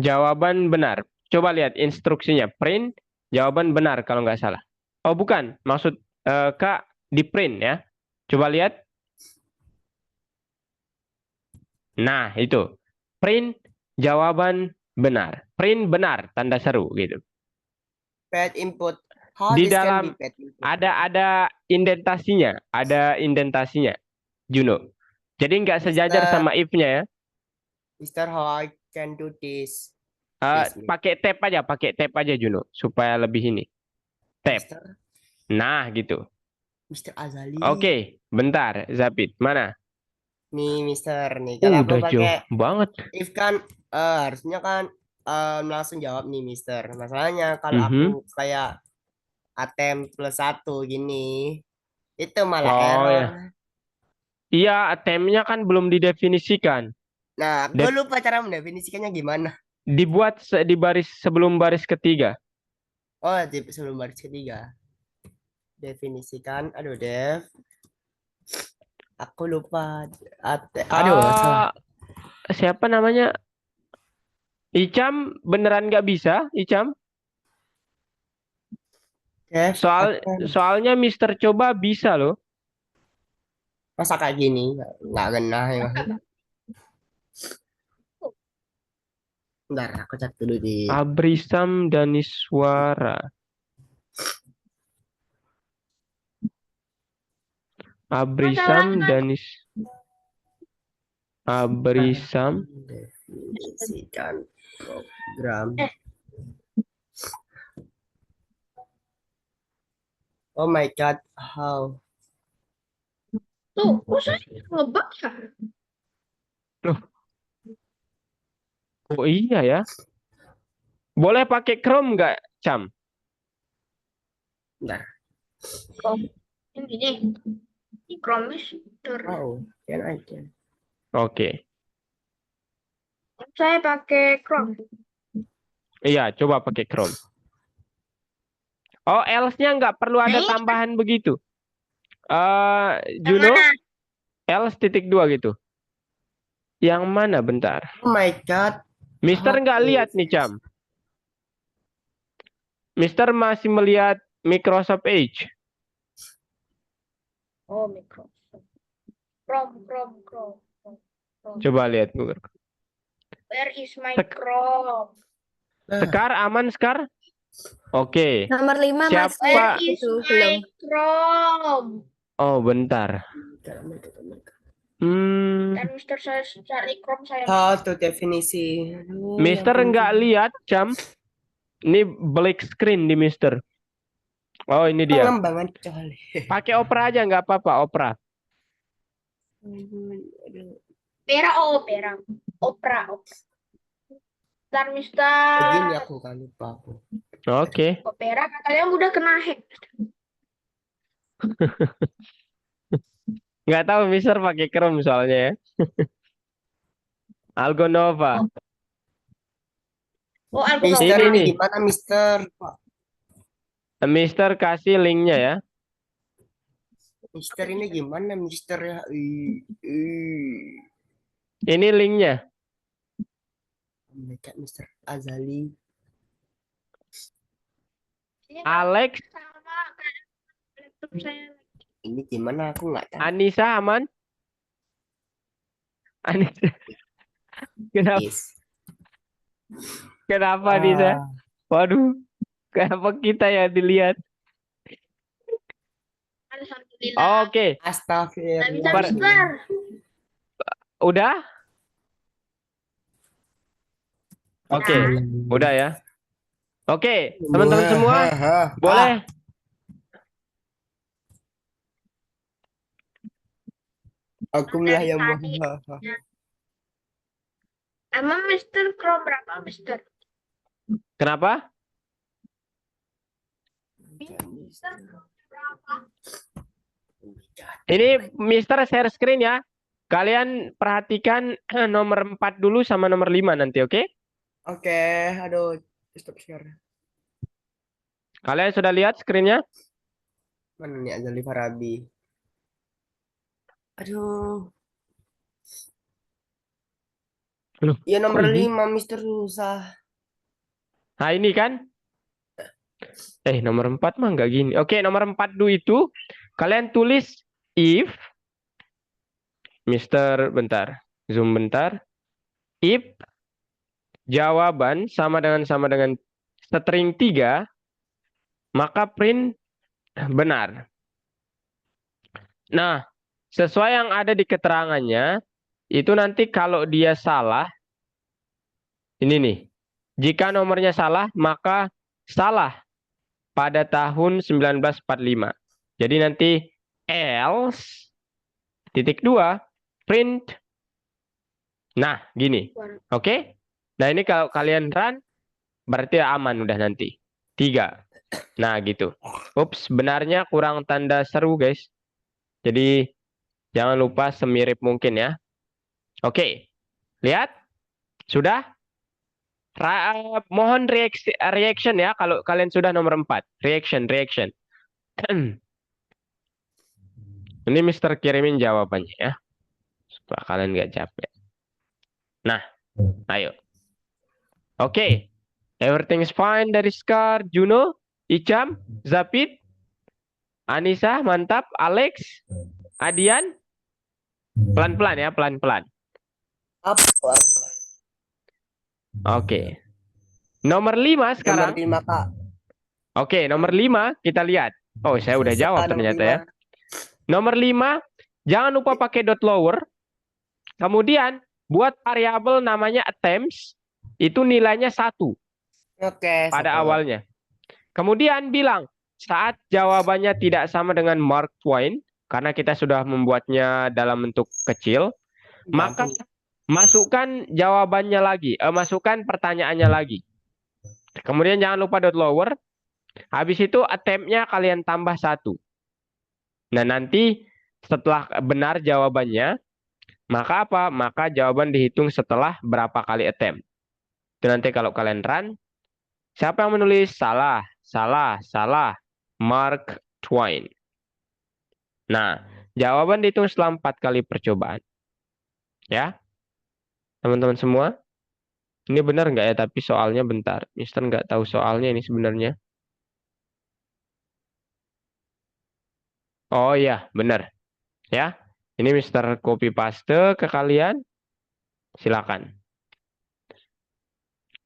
Speaker 1: Jawaban benar. Coba lihat instruksinya. Print jawaban benar kalau nggak salah. Oh, bukan. Maksud Kak di print ya. Coba lihat. Nah, itu. Print jawaban benar. Print benar, tanda seru gitu.
Speaker 4: Pad input How
Speaker 1: Di
Speaker 4: this can
Speaker 1: dalam
Speaker 4: be patented?
Speaker 1: ada indentasinya, Juno. Jadi nggak sejajar
Speaker 4: Mister,
Speaker 1: sama if-nya ya.
Speaker 4: Mister, how I can do this?
Speaker 1: Eh,
Speaker 4: Please me.
Speaker 1: pakai tab aja Juno supaya lebih ini. Tab.
Speaker 4: Mister,
Speaker 1: Nah, gitu.
Speaker 4: Mister Azali.
Speaker 1: Oke, bentar, Zapit. Mana?
Speaker 4: Nih, Mister, nih kalau aku
Speaker 1: Udah jauh
Speaker 4: pakai
Speaker 1: banget.
Speaker 4: if kan harusnya kan langsung jawab nih, Mister. Masalahnya kalau aku kayak ATM +1 gini, itu malah
Speaker 1: Oh
Speaker 4: error.
Speaker 1: ya. Iya, ATM-nya kan belum didefinisikan.
Speaker 4: Nah, gue lupa cara mendefinisikannya gimana.
Speaker 1: Dibuat di baris sebelum baris ketiga.
Speaker 4: Oh, sebelum baris ketiga. Definisikan, aduh, Dev. Aku lupa. Aduh, salah.
Speaker 1: Siapa namanya? Icam beneran nggak bisa, Icam?
Speaker 4: Dev,
Speaker 1: Soalnya Mister Coba bisa loh.
Speaker 4: masa kayak gini? Nggak kena ya. Bentar, aku cek dulu di.
Speaker 1: Abrisam Daniswara. Abrisam
Speaker 4: Definisikan program. Oh my God, how?
Speaker 3: Tuh, kok saya ngebug ya?
Speaker 1: Oh iya ya. Boleh pakai Chrome nggak, Cam?
Speaker 4: Bentar.
Speaker 3: Ini nih. Ini Chrome Mister.
Speaker 4: Oh, can.
Speaker 1: Oke.
Speaker 3: Saya pakai Chrome.
Speaker 1: Iya, coba pakai Chrome. Oh, else-nya nggak perlu ada
Speaker 3: Nah,
Speaker 1: tambahan begitu.
Speaker 3: yang
Speaker 1: Juno,
Speaker 3: mana?
Speaker 1: else ×2 gitu. Yang mana bentar?
Speaker 4: Oh my God.
Speaker 1: Mister nggak lihat nih, Cam. Mister masih melihat Microsoft Edge.
Speaker 3: Oh, Microsoft. Chrome.
Speaker 1: Coba lihat Google.
Speaker 3: Where is my Chrome?
Speaker 1: Sekar aman, Sekar? Oke.
Speaker 5: Nomor 5
Speaker 1: Siapa?
Speaker 3: Where
Speaker 5: masih
Speaker 3: is
Speaker 5: itu
Speaker 3: my
Speaker 5: belum.
Speaker 3: Chrome?
Speaker 1: Oh, bentar.
Speaker 3: Dan Mister saya cari Chrome saya.
Speaker 4: How to definisi. Aduh,
Speaker 1: Mister
Speaker 4: ya
Speaker 1: nggak
Speaker 4: ampun.
Speaker 1: lihat, Cam. Ini black screen di Mister. Oh, ini dia.
Speaker 4: Pengembangan coli.
Speaker 1: Pakai Opera aja nggak apa-apa, Opera.
Speaker 4: Aduh.
Speaker 3: Opera. Bentar, Mister.
Speaker 4: Begini aku kan lupa aku.
Speaker 1: Oke.
Speaker 3: Opera katanya udah kena hack.
Speaker 1: Nggak tahu Mister pakai Chrome soalnya ya. Algonova.
Speaker 3: Oh, aku
Speaker 4: Mister
Speaker 1: Ini
Speaker 4: ini
Speaker 1: nih.
Speaker 4: gimana, Mister?
Speaker 1: Mister kasih linknya ya.
Speaker 4: Mister ini gimana, Mister ya?
Speaker 1: Ini linknya.
Speaker 4: Mereka Mister Azali.
Speaker 1: Alex,
Speaker 3: sama kayak laptop saya.
Speaker 4: Ini gimana? Aku nggak tahu.
Speaker 1: Anissa aman? Anissa. Kenapa?
Speaker 4: Yes.
Speaker 1: Kenapa Anissa? Waduh. Kenapa kita ya dilihat?
Speaker 3: Alhamdulillah.
Speaker 1: Oke.
Speaker 3: Nggak bisa,
Speaker 4: Astagfirullah.
Speaker 3: Mister.
Speaker 1: Udah? Oke. Udah ya. Oke, teman-teman semua boleh
Speaker 4: Aku lah yang
Speaker 3: Tadi. Emang Mister Chrome berapa, Mister?
Speaker 1: Kenapa?
Speaker 3: Mister Chrome berapa?
Speaker 1: Ini Mister share screen ya. Kalian perhatikan nomor 4 dulu sama nomor 5 nanti, oke?
Speaker 4: Oke, aduh, stop share.
Speaker 1: Kalian sudah lihat screen-nya?
Speaker 4: Mana nih Azali Farabi? Aduh.
Speaker 1: Loh,
Speaker 4: Ya nomor
Speaker 1: kok ini?
Speaker 4: 5 Mister susah.
Speaker 1: Nah, ini kan? Nomor 4 mah nggak gini. Oke, nomor 4 dulu itu kalian tulis if Mister bentar. Zoom bentar. If jawaban sama dengan string 3 maka print benar. Nah, sesuai yang ada di keterangannya, itu nanti kalau dia salah, ini nih. Jika nomornya salah, maka salah pada tahun 1945. Jadi nanti else titik 2 print. Nah, gini. Oke? Nah, ini kalau kalian run berarti aman udah nanti. 3. Nah, gitu. Ups, benarnya kurang tanda seru, guys. Jadi jangan lupa semirip mungkin ya. Oke. Lihat? Sudah? Mohon reaction ya kalau kalian sudah nomor 4. Reaction. Ini Mister kirimin jawabannya ya. Supaya kalian nggak capek. Nah, ayo. Oke. Everything is fine dari Scar, Juno, Icam, Zapid, Anissa, mantap, Alex, Adian. Pelan-pelan ya, pelan-pelan.
Speaker 4: Up.
Speaker 1: Oke. Nomor 5
Speaker 4: Nomor
Speaker 1: sekarang.
Speaker 4: 5, Kak.
Speaker 1: Oke, nomor 5 kita lihat. Oh, saya udah jawab
Speaker 4: Nomor
Speaker 1: ternyata
Speaker 4: 5.
Speaker 1: ya. Nomor 5, jangan lupa pakai dot lower. Kemudian, buat variabel namanya attempts, itu nilainya 1
Speaker 4: Oke,
Speaker 1: pada
Speaker 4: 1.
Speaker 1: awalnya. Kemudian bilang, saat jawabannya tidak sama dengan Mark Twain, karena kita sudah membuatnya dalam bentuk kecil, maka masukkan jawabannya lagi, masukkan pertanyaannya lagi. Kemudian jangan lupa dot lower. Habis itu attempt-nya kalian tambah 1. Nah, nanti setelah benar jawabannya, maka apa? Maka jawaban dihitung setelah berapa kali attempt. Itu nanti kalau kalian run, siapa yang menulis? Salah. Mark Twain. Nah, jawaban dihitung setelah 4 kali percobaan. Ya, teman-teman semua. Ini benar nggak ya? Tapi soalnya bentar. Mister nggak tahu soalnya ini sebenarnya. Oh iya, benar. Ya, ini Mister copy paste ke kalian. Silakan.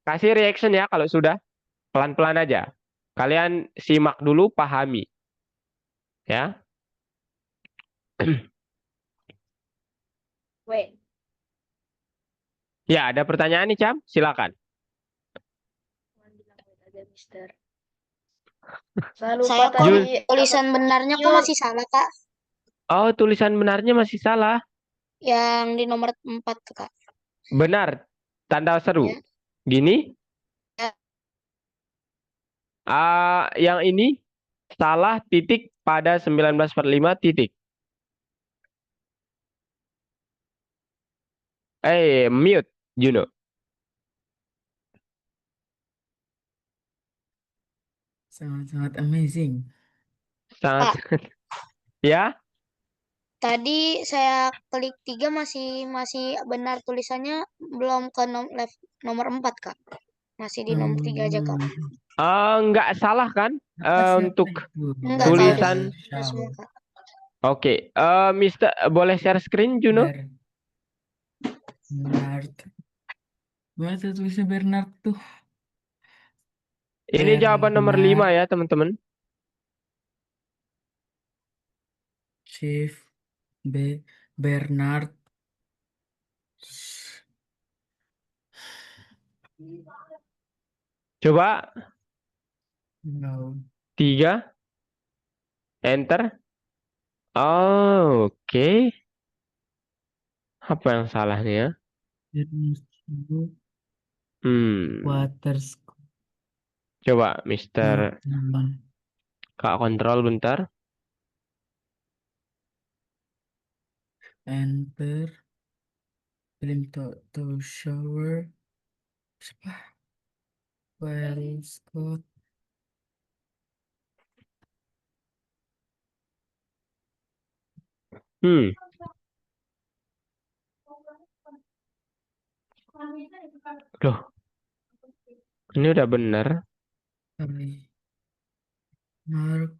Speaker 1: Kasih reaction ya kalau sudah. Pelan-pelan aja. Kalian simak dulu, pahami. Ya.
Speaker 3: Wait.
Speaker 1: Ya, ada pertanyaan nih, Cam? Silakan.
Speaker 3: Mister. Saya lupa
Speaker 5: Saya kok
Speaker 3: tadi
Speaker 5: tulisan benarnya kok masih salah, Kak.
Speaker 1: Oh, tulisan benarnya masih salah.
Speaker 5: Yang di nomor 4 tuh, Kak.
Speaker 1: Benar. Tanda seru.
Speaker 5: Ya.
Speaker 1: Gini.
Speaker 5: Ya.
Speaker 1: Yang ini salah titik pada 1945 titik. Mute, Juno.
Speaker 2: Sangat-sangat amazing.
Speaker 1: Sangat. Ya.
Speaker 5: Tadi saya klik 3 masih benar tulisannya, belum ke nomor 4, Kak. Masih di nomor 3 aja, Kak.
Speaker 1: Nggak salah kan? Untuk
Speaker 5: Enggak,
Speaker 1: tulisan.
Speaker 5: Kak, udah semua, Kak.
Speaker 1: Oke. Mister, boleh share screen, Juno?
Speaker 2: Bernard. Gimana tuh tulisnya Bernard tuh?
Speaker 1: Ini jawaban nomor 5 ya, teman-teman.
Speaker 2: Chief Bernard.
Speaker 1: Coba.
Speaker 2: No.
Speaker 1: 3. Enter. Oh, oke. Apa yang salah nih ya?
Speaker 2: Waters.
Speaker 1: Coba, Mister. Kak kontrol bentar.
Speaker 2: Enter. Film to shower. Siapa? Well, Scott.
Speaker 1: Loh, ini udah bener.
Speaker 2: Mark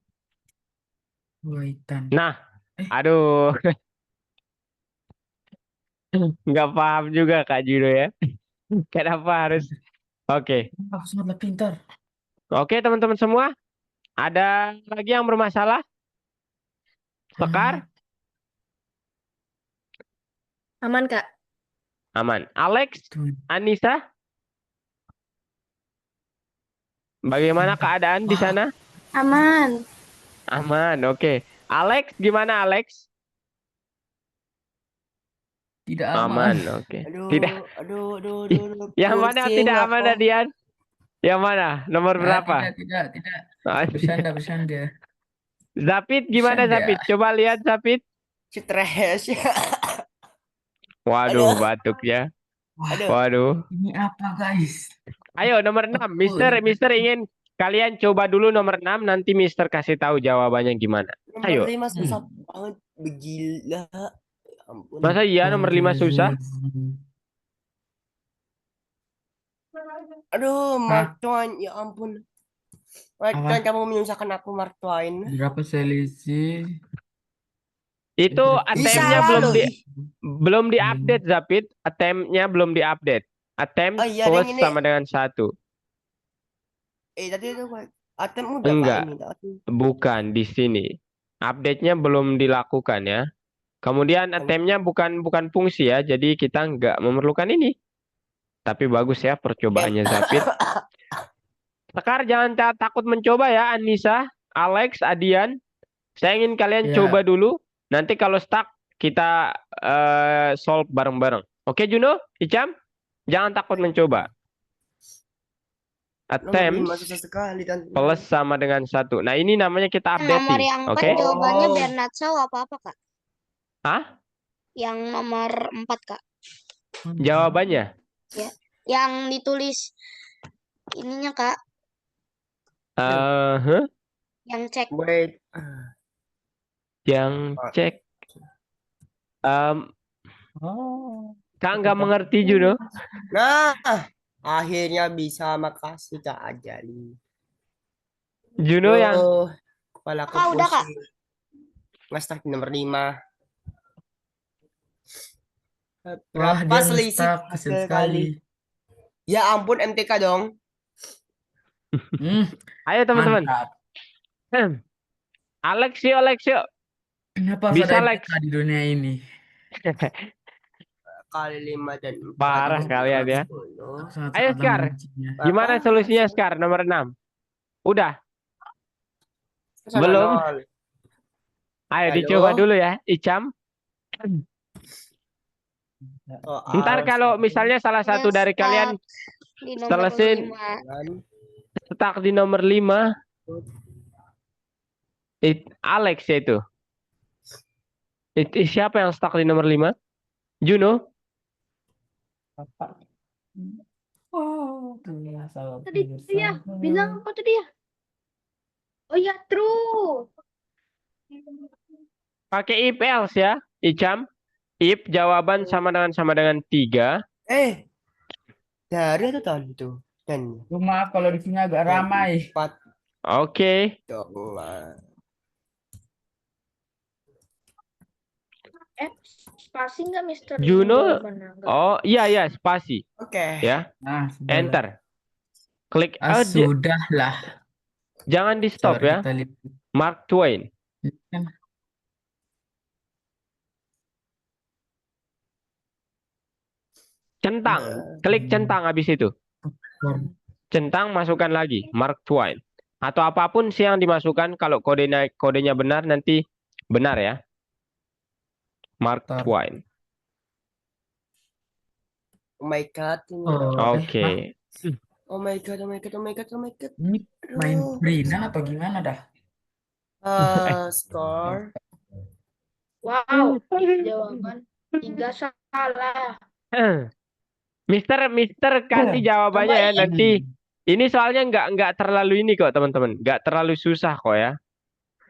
Speaker 2: Waitan.
Speaker 1: Nah, aduh. Nggak paham juga Kak Juno ya. Kenapa harus? Oke.
Speaker 2: Aku sangatlah pintar.
Speaker 1: Oke, teman-teman semua. Ada lagi yang bermasalah? Sekar?
Speaker 3: Aman, Kak.
Speaker 1: Aman. Alex?
Speaker 2: Tuh.
Speaker 1: Anissa? Bagaimana keadaan di sana?
Speaker 7: Aman.
Speaker 1: Aman, oke. Alex, gimana Alex?
Speaker 2: Tidak
Speaker 1: Aman,
Speaker 2: aman.
Speaker 1: oke.
Speaker 4: Aduh,
Speaker 1: Tidak.
Speaker 4: aduh.
Speaker 1: Yang mana
Speaker 4: Pusing
Speaker 1: tidak aman,
Speaker 4: aku.
Speaker 1: Adian? Yang mana? Nomor berapa?
Speaker 2: Tidak. Bercanda.
Speaker 1: Zapit, gimana
Speaker 2: Bercanda.
Speaker 1: Zapit? Coba lihat Zapit.
Speaker 4: Stres.
Speaker 1: Waduh,
Speaker 4: Aduh.
Speaker 1: batuknya.
Speaker 4: Aduh.
Speaker 1: Waduh.
Speaker 2: Ini apa, guys?
Speaker 1: Ayo, nomor 6. Mister ingin kalian coba dulu nomor 6. Nanti Mister kasih tahu jawabannya gimana.
Speaker 4: Nomor
Speaker 1: Ayo.
Speaker 4: 5 susah banget. Begila. Ya ampun.
Speaker 1: Masa iya nomor 5 susah?
Speaker 4: Aduh, Mark Twain. Ya ampun. Mark
Speaker 2: Apa?
Speaker 4: Twain, kamu menyusahkan aku, Mark Twain.
Speaker 2: Berapa selisih?
Speaker 1: Itu
Speaker 4: Bisa
Speaker 1: attempt-nya
Speaker 4: lah lo.
Speaker 1: belum diupdate, Zapit. Attempt-nya belum diupdate. Attempt
Speaker 4: Oh iya,
Speaker 1: plus
Speaker 4: yang ini.
Speaker 1: sama dengan 1.
Speaker 4: Tadi itu atem udah Kak
Speaker 1: Enggak,
Speaker 4: ini. Atem.
Speaker 1: bukan di sini. Update-nya belum dilakukan ya. Kemudian attempt-nya bukan fungsi ya, jadi kita nggak memerlukan ini. Tapi bagus ya percobaannya Zapit. Sekar jangan takut mencoba ya, Anissa, Alex, Adian. Saya ingin kalian
Speaker 2: Ya.
Speaker 1: coba dulu. Nanti kalau stuck kita solve bareng-bareng. Oke Juno, Icam, jangan takut mencoba. Attempt
Speaker 4: Nomor 5 susah sekali kan.
Speaker 1: plus sama dengan 1. Nah ini namanya kita
Speaker 5: Nomor
Speaker 1: updating.
Speaker 5: yang 4
Speaker 1: Oke?
Speaker 5: jawabannya
Speaker 4: Oh.
Speaker 5: Bernatshau apa-apa, Kak?
Speaker 1: Hah?
Speaker 5: Yang nomor 4, Kak.
Speaker 1: Jawabannya?
Speaker 5: Yang ditulis ininya, Kak. Yang cek.
Speaker 4: Wait.
Speaker 1: Yang cek. Kak nggak mengerti Juno.
Speaker 4: Nah, akhirnya bisa. Makasih Kak Ajali.
Speaker 1: Juno yang
Speaker 4: kepala aku
Speaker 5: Kak, udah, Kak.
Speaker 4: pusing. Nge-start di nomor 5.
Speaker 2: Wah,
Speaker 4: Berapa
Speaker 2: dia
Speaker 4: selisih
Speaker 2: nge-stuck, kecil sekali.
Speaker 4: Ya ampun, MTK dong.
Speaker 1: Ayo teman-teman.
Speaker 2: Mantap.
Speaker 1: Alex yuk.
Speaker 2: Kenapa harus
Speaker 1: Bisa,
Speaker 2: ada
Speaker 1: Lex.
Speaker 2: MTK di dunia ini?
Speaker 4: Kali 5 dan 4.
Speaker 1: Parah kalian ya.
Speaker 2: Sangat
Speaker 1: Ayo Skar.
Speaker 2: membencinya.
Speaker 1: Gimana solusinya Skar nomor 6? Udah? Belum? Ayo
Speaker 4: Halo?
Speaker 1: dicoba dulu ya, Icam. Ntar kalau misalnya salah satu dari kalian
Speaker 5: di nomor
Speaker 1: selesai
Speaker 5: 5.
Speaker 1: stuck di nomor 5, Alex ya itu. Siapa yang stuck di nomor 5? Juno?
Speaker 3: Tadi dia bilang apa tadi ya? Oh iya, true.
Speaker 1: Pakai if else ya, Icam. If jawaban sama dengan 3.
Speaker 4: Dari itu tahun itu. Dan
Speaker 2: Maaf kalau di sini agak ramai.
Speaker 4: 4
Speaker 1: Oke.
Speaker 4: dong.
Speaker 3: Spasi nggak, Mister?
Speaker 1: Juno?
Speaker 3: Jawabannya nggak?
Speaker 1: Oh iya spasi
Speaker 4: Oke.
Speaker 1: ya.
Speaker 2: Nah,
Speaker 1: Enter. Klik.
Speaker 2: Sudahlah.
Speaker 1: Jangan di stop
Speaker 2: Sorry,
Speaker 1: ya.
Speaker 2: kita lihat.
Speaker 1: Mark Twain. Centang. Klik centang habis itu. Centang masukkan lagi Mark Twain. Atau apapun sih yang dimasukkan, kalau kodenya benar nanti benar ya. Mark Twain.
Speaker 4: Oh my god.
Speaker 1: Oke.
Speaker 4: Oh my god.
Speaker 2: Ini main Brinan atau gimana dah?
Speaker 4: Score.
Speaker 3: Wow, jawaban 3 salah.
Speaker 1: Mister kasih jawabannya ya nanti. Ini soalnya nggak terlalu ini kok teman-teman, nggak terlalu susah kok ya.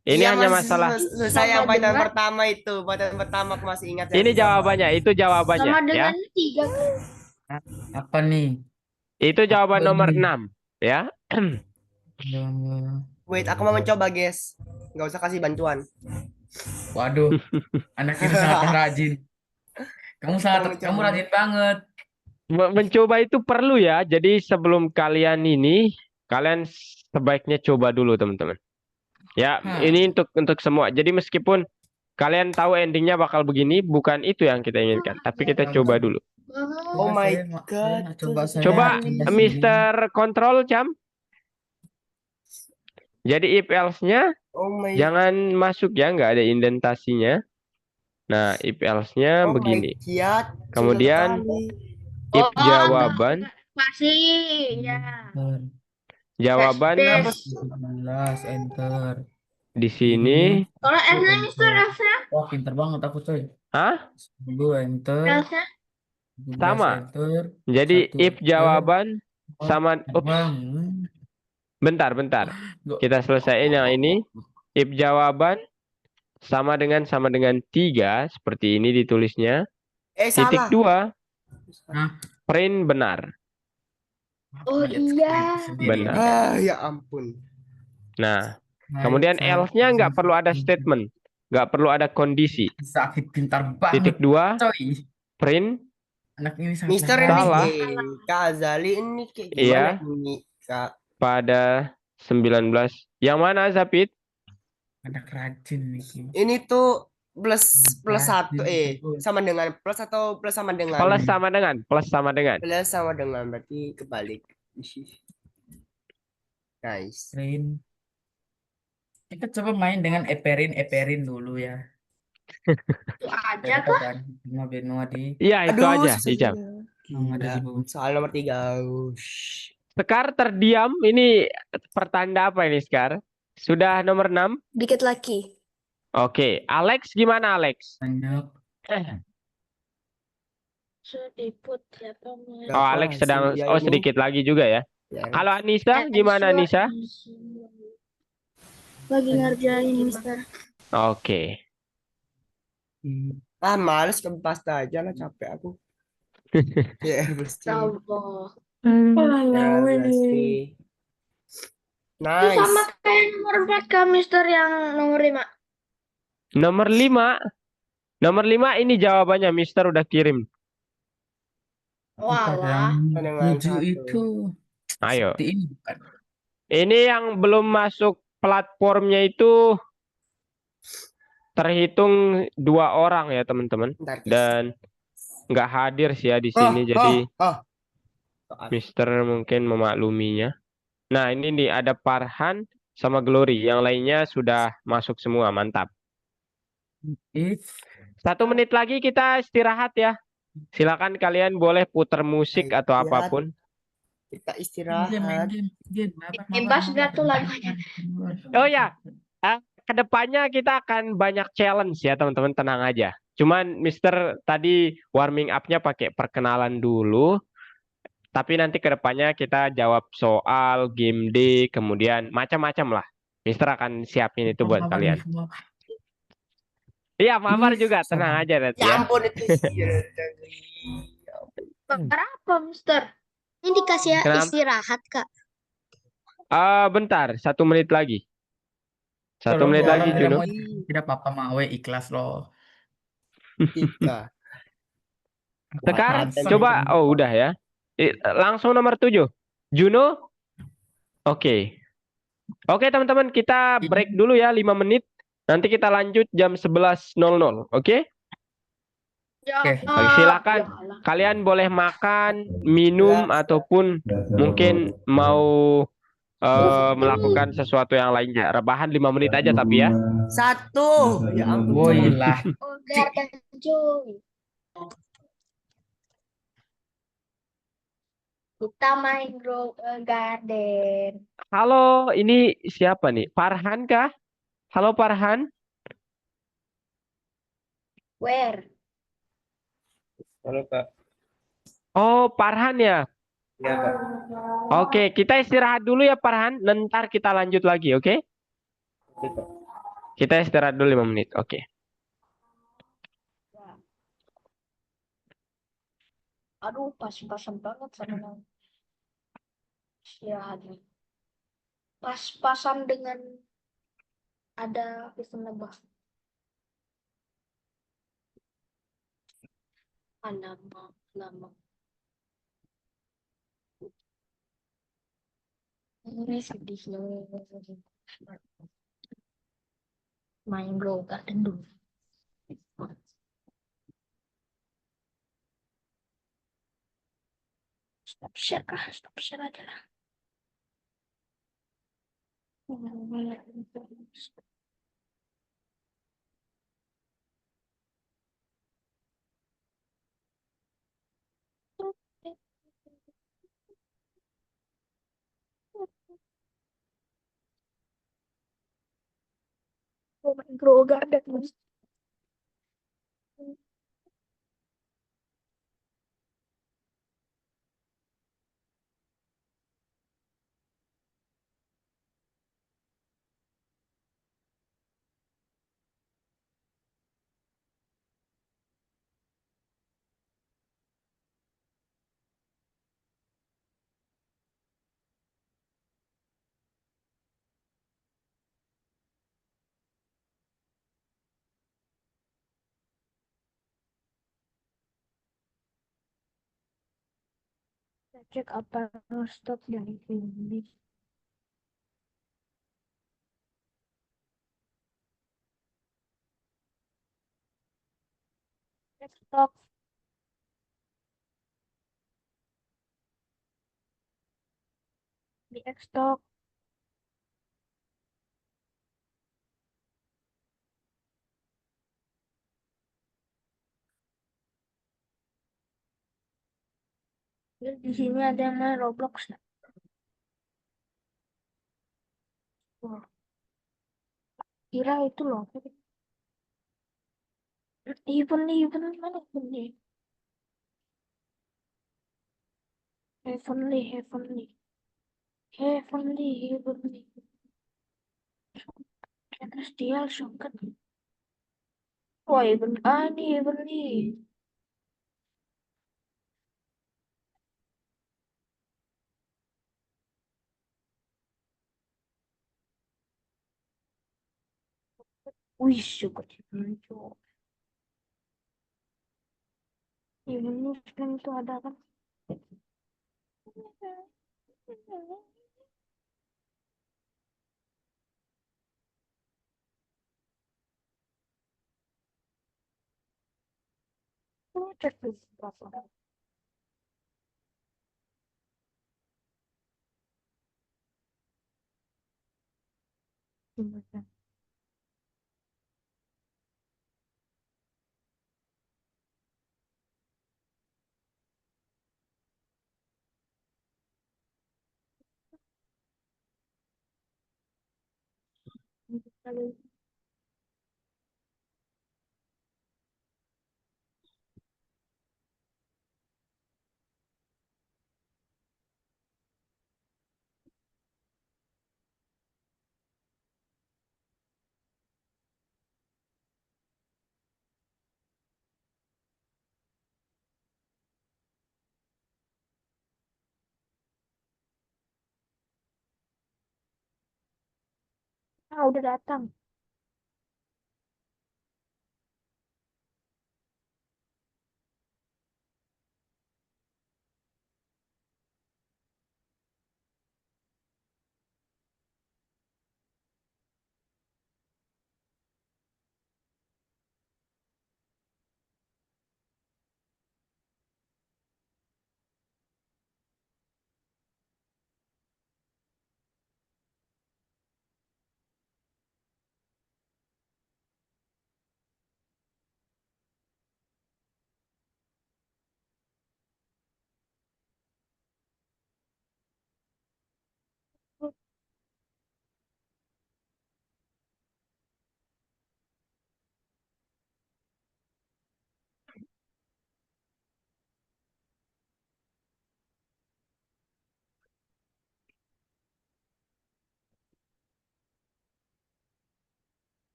Speaker 1: Ini
Speaker 4: Iya,
Speaker 1: hanya
Speaker 4: masih
Speaker 1: masalah.
Speaker 4: susah yang pertanyaan pertama itu. Pertanyaan pertama aku masih ingat.
Speaker 1: Ini jawabannya, itu jawabannya
Speaker 3: Sama
Speaker 1: ya.
Speaker 3: dengan 3 kan?
Speaker 2: Apa nih?
Speaker 1: Itu jawaban
Speaker 2: Apa
Speaker 1: nomor
Speaker 2: ini?
Speaker 1: 6 ya.
Speaker 4: Wait, aku mau mencoba, guys. Nggak usah kasih bantuan.
Speaker 2: Waduh, anak ini sangat rajin. Kamu rajin banget.
Speaker 1: Mencoba itu perlu ya. Jadi sebelum kalian ini, kalian sebaiknya coba dulu teman-teman. Ya,
Speaker 2: Hah.
Speaker 1: ini untuk semua. Jadi meskipun kalian tahu endingnya bakal begini, bukan itu yang kita inginkan. Tapi kita
Speaker 2: Ya,
Speaker 1: coba
Speaker 2: betul.
Speaker 1: dulu.
Speaker 4: Oh
Speaker 2: Ya,
Speaker 4: my
Speaker 2: saya
Speaker 4: God.
Speaker 2: nak coba saya
Speaker 1: Coba
Speaker 2: pindah sendiri.
Speaker 1: Mister Control Cam. Jadi if else-nya
Speaker 4: Oh my
Speaker 1: jangan masuk ya, nggak ada indentasinya. Nah, if else-nya
Speaker 4: Oh my
Speaker 1: begini.
Speaker 4: God. Susah
Speaker 1: Kemudian
Speaker 4: sekali.
Speaker 1: if
Speaker 3: Oh,
Speaker 1: jawaban,
Speaker 3: masih ya.
Speaker 2: Enter.
Speaker 1: jawaban
Speaker 4: Kenapa?
Speaker 2: 11 enter.
Speaker 1: di sini.
Speaker 3: Kalau S-nya Mister,
Speaker 2: Enter.
Speaker 3: S-nya?
Speaker 2: Wah, pinter banget aku coy.
Speaker 1: Hah?
Speaker 2: 10 enter.
Speaker 3: S-nya?
Speaker 2: 17
Speaker 1: Sama.
Speaker 2: enter.
Speaker 1: Jadi
Speaker 2: 1
Speaker 1: if
Speaker 2: enter.
Speaker 1: jawaban
Speaker 2: Wah,
Speaker 1: sama,
Speaker 2: bang.
Speaker 1: bentar. Kita selesaiin yang ini. If jawaban sama dengan 3, seperti ini ditulisnya. Titik
Speaker 4: Salah.
Speaker 1: 2, print benar.
Speaker 3: Oh iya.
Speaker 1: Benar.
Speaker 4: Ya ampun.
Speaker 1: Nah, kemudian else-nya nggak perlu ada statement. Nggak perlu ada kondisi.
Speaker 2: Sakit pintar banget.
Speaker 1: Titik 2,
Speaker 2: Coy.
Speaker 1: print
Speaker 2: Anak ini sangat
Speaker 4: Mister
Speaker 2: pintar.
Speaker 4: ini
Speaker 1: Salah.
Speaker 4: Kak Azali ini kayak gimana
Speaker 1: Iya.
Speaker 4: ini Kak?
Speaker 1: pada 19. Yang mana, Zapit?
Speaker 2: Anak rajin nih.
Speaker 4: Ini tuh plus
Speaker 2: Rajin
Speaker 4: 1
Speaker 2: terus.
Speaker 4: sama dengan plus atau plus sama dengan?
Speaker 1: Plus sama dengan.
Speaker 4: Plus sama dengan berarti kebalik. Nice.
Speaker 2: Print. Kita coba main dengan Eperin dulu ya.
Speaker 3: Itu aja
Speaker 2: Kita
Speaker 3: kok.
Speaker 2: benua di
Speaker 1: Iya, itu aja, Ijam.
Speaker 2: ada di bawah.
Speaker 4: Soal nomor 3.
Speaker 1: Sekar terdiam. Ini pertanda apa ini, Sekar? Sudah nomor 6?
Speaker 8: Dikit lagi.
Speaker 1: Oke. Alex gimana, Alex?
Speaker 2: Banyak.
Speaker 3: Sediput ya teman.
Speaker 1: Oh, Alex sedang
Speaker 4: Ya, ini.
Speaker 1: sedikit lagi juga ya.
Speaker 4: Ya.
Speaker 1: Kalau Anissa gimana, Anissa?
Speaker 7: Lagi ngerjain, Mister.
Speaker 1: Oke.
Speaker 4: Males ke pasta aja lah, capek aku. Ya, pasti.
Speaker 3: Coba.
Speaker 4: Ya, pasti.
Speaker 3: Itu sama
Speaker 4: Nice.
Speaker 3: kayak nomor 4 Kak Mister yang nomor 5.
Speaker 1: Nomor 5. Nomor 5 ini jawabannya Mister udah kirim.
Speaker 3: Walah.
Speaker 4: Dengan
Speaker 2: 7
Speaker 4: 1.
Speaker 2: itu.
Speaker 1: Ayo.
Speaker 2: Seperti ini bukan?
Speaker 1: Ini yang belum masuk platformnya itu terhitung 2 orang ya, teman-teman.
Speaker 4: Bentar, guys.
Speaker 1: Dan nggak hadir sih ya di sini, jadi Mister mungkin memakluminya. Nah, ini nih ada Farhan sama Glory. Yang lainnya sudah masuk semua, mantap.
Speaker 2: If
Speaker 1: 1 menit lagi kita istirahat ya. Silakan kalian boleh putar musik atau
Speaker 4: Istirahat.
Speaker 1: apapun.
Speaker 4: Kita istirahat.
Speaker 2: game.
Speaker 3: Bebas gak tuh lagunya?
Speaker 1: Oh ya, kedepannya kita akan banyak challenge ya teman-teman, tenang aja. Cuman Mister tadi warming up-nya pakai perkenalan dulu. Tapi nanti kedepannya kita jawab soal, game day, kemudian macam-macam lah. Mister akan siapin itu buat kalian. Iya, Mamar juga, tenang aja nanti
Speaker 4: Ya
Speaker 1: ya.
Speaker 4: ampun itu.
Speaker 3: Berapa Mister?
Speaker 5: Ini dikasih
Speaker 1: Kenapa?
Speaker 5: istirahat, Kak.
Speaker 1: Bentar, 1 menit lagi. 1
Speaker 2: Kalau
Speaker 1: menit
Speaker 2: orang
Speaker 1: lagi,
Speaker 2: tidak
Speaker 1: Juno.
Speaker 2: mau, tidak apa-apa, Mawe ikhlas loh.
Speaker 4: 3.
Speaker 1: Sekarang
Speaker 2: Wah,
Speaker 1: coba, oh udah ya. Langsung nomor 7. Juno. Oke. Oke teman-teman, kita break dulu ya 5 menit. Nanti kita lanjut jam 11.00. Oke?
Speaker 2: Oke.
Speaker 1: Silakan. Kalian boleh makan, minum, ataupun mungkin mau melakukan sesuatu yang lainnya. Rebahan 5 menit aja tapi ya.
Speaker 4: 1. Ya ampun.
Speaker 2: Woilah.
Speaker 3: Udah cuy. Kita main garden.
Speaker 1: Halo, ini siapa nih? Farhan kah? Halo Farhan.
Speaker 3: Where?
Speaker 6: Halo Kak.
Speaker 1: Oh, Farhan ya.
Speaker 6: Iya Kak.
Speaker 1: Oke, kita istirahat dulu ya Farhan. Ntar kita lanjut lagi, oke?
Speaker 6: Oke, Kak.
Speaker 1: Kita istirahat dulu 5 menit, oke.
Speaker 3: Aduh, pas-pasan banget sama yang istirahatnya. Pas-pasan dengan ada pesan lebah. Lama. Ini sedihnya. main Grow Garden dulu. Stop share kah? Stop share aja lah. Mau main Grow Garden. Kita cek apa stok dari ini. Cek stok. Di stok. Di sini ada yang main Roblox. Nah. Wah, kira itu loh. Even mana Heavenly? Heavenly. Celestial Shockan. Wah, ini Heavenly. Wih, suka itu. Heavenly sekarang itu ada kan? Cek dulu berapa. Gimana? Ah, udah datang.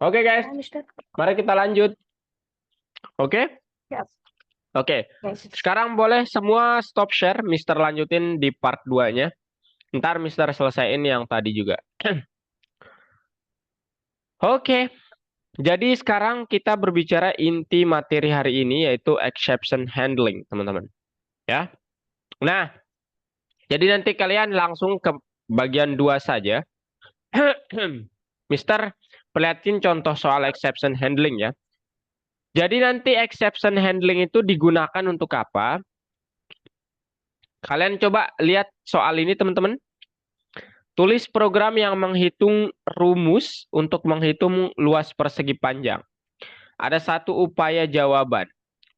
Speaker 1: Oke guys,
Speaker 3: Ya, Mister.
Speaker 1: mari kita lanjut. Oke?
Speaker 3: Siap.
Speaker 1: Oke.
Speaker 3: Guys.
Speaker 1: Sekarang boleh semua stop share, Mister lanjutin di part 2-nya. Ntar Mister selesaiin yang tadi juga. Oke. Jadi sekarang kita berbicara inti materi hari ini yaitu exception handling, teman-teman. Ya. Nah, jadi nanti kalian langsung ke bagian 2 saja. Mister, perlihatin contoh soal exception handling ya. Jadi nanti exception handling itu digunakan untuk apa? Kalian coba lihat soal ini teman-teman. Tulis program yang menghitung rumus untuk menghitung luas persegi panjang. Ada satu upaya jawaban.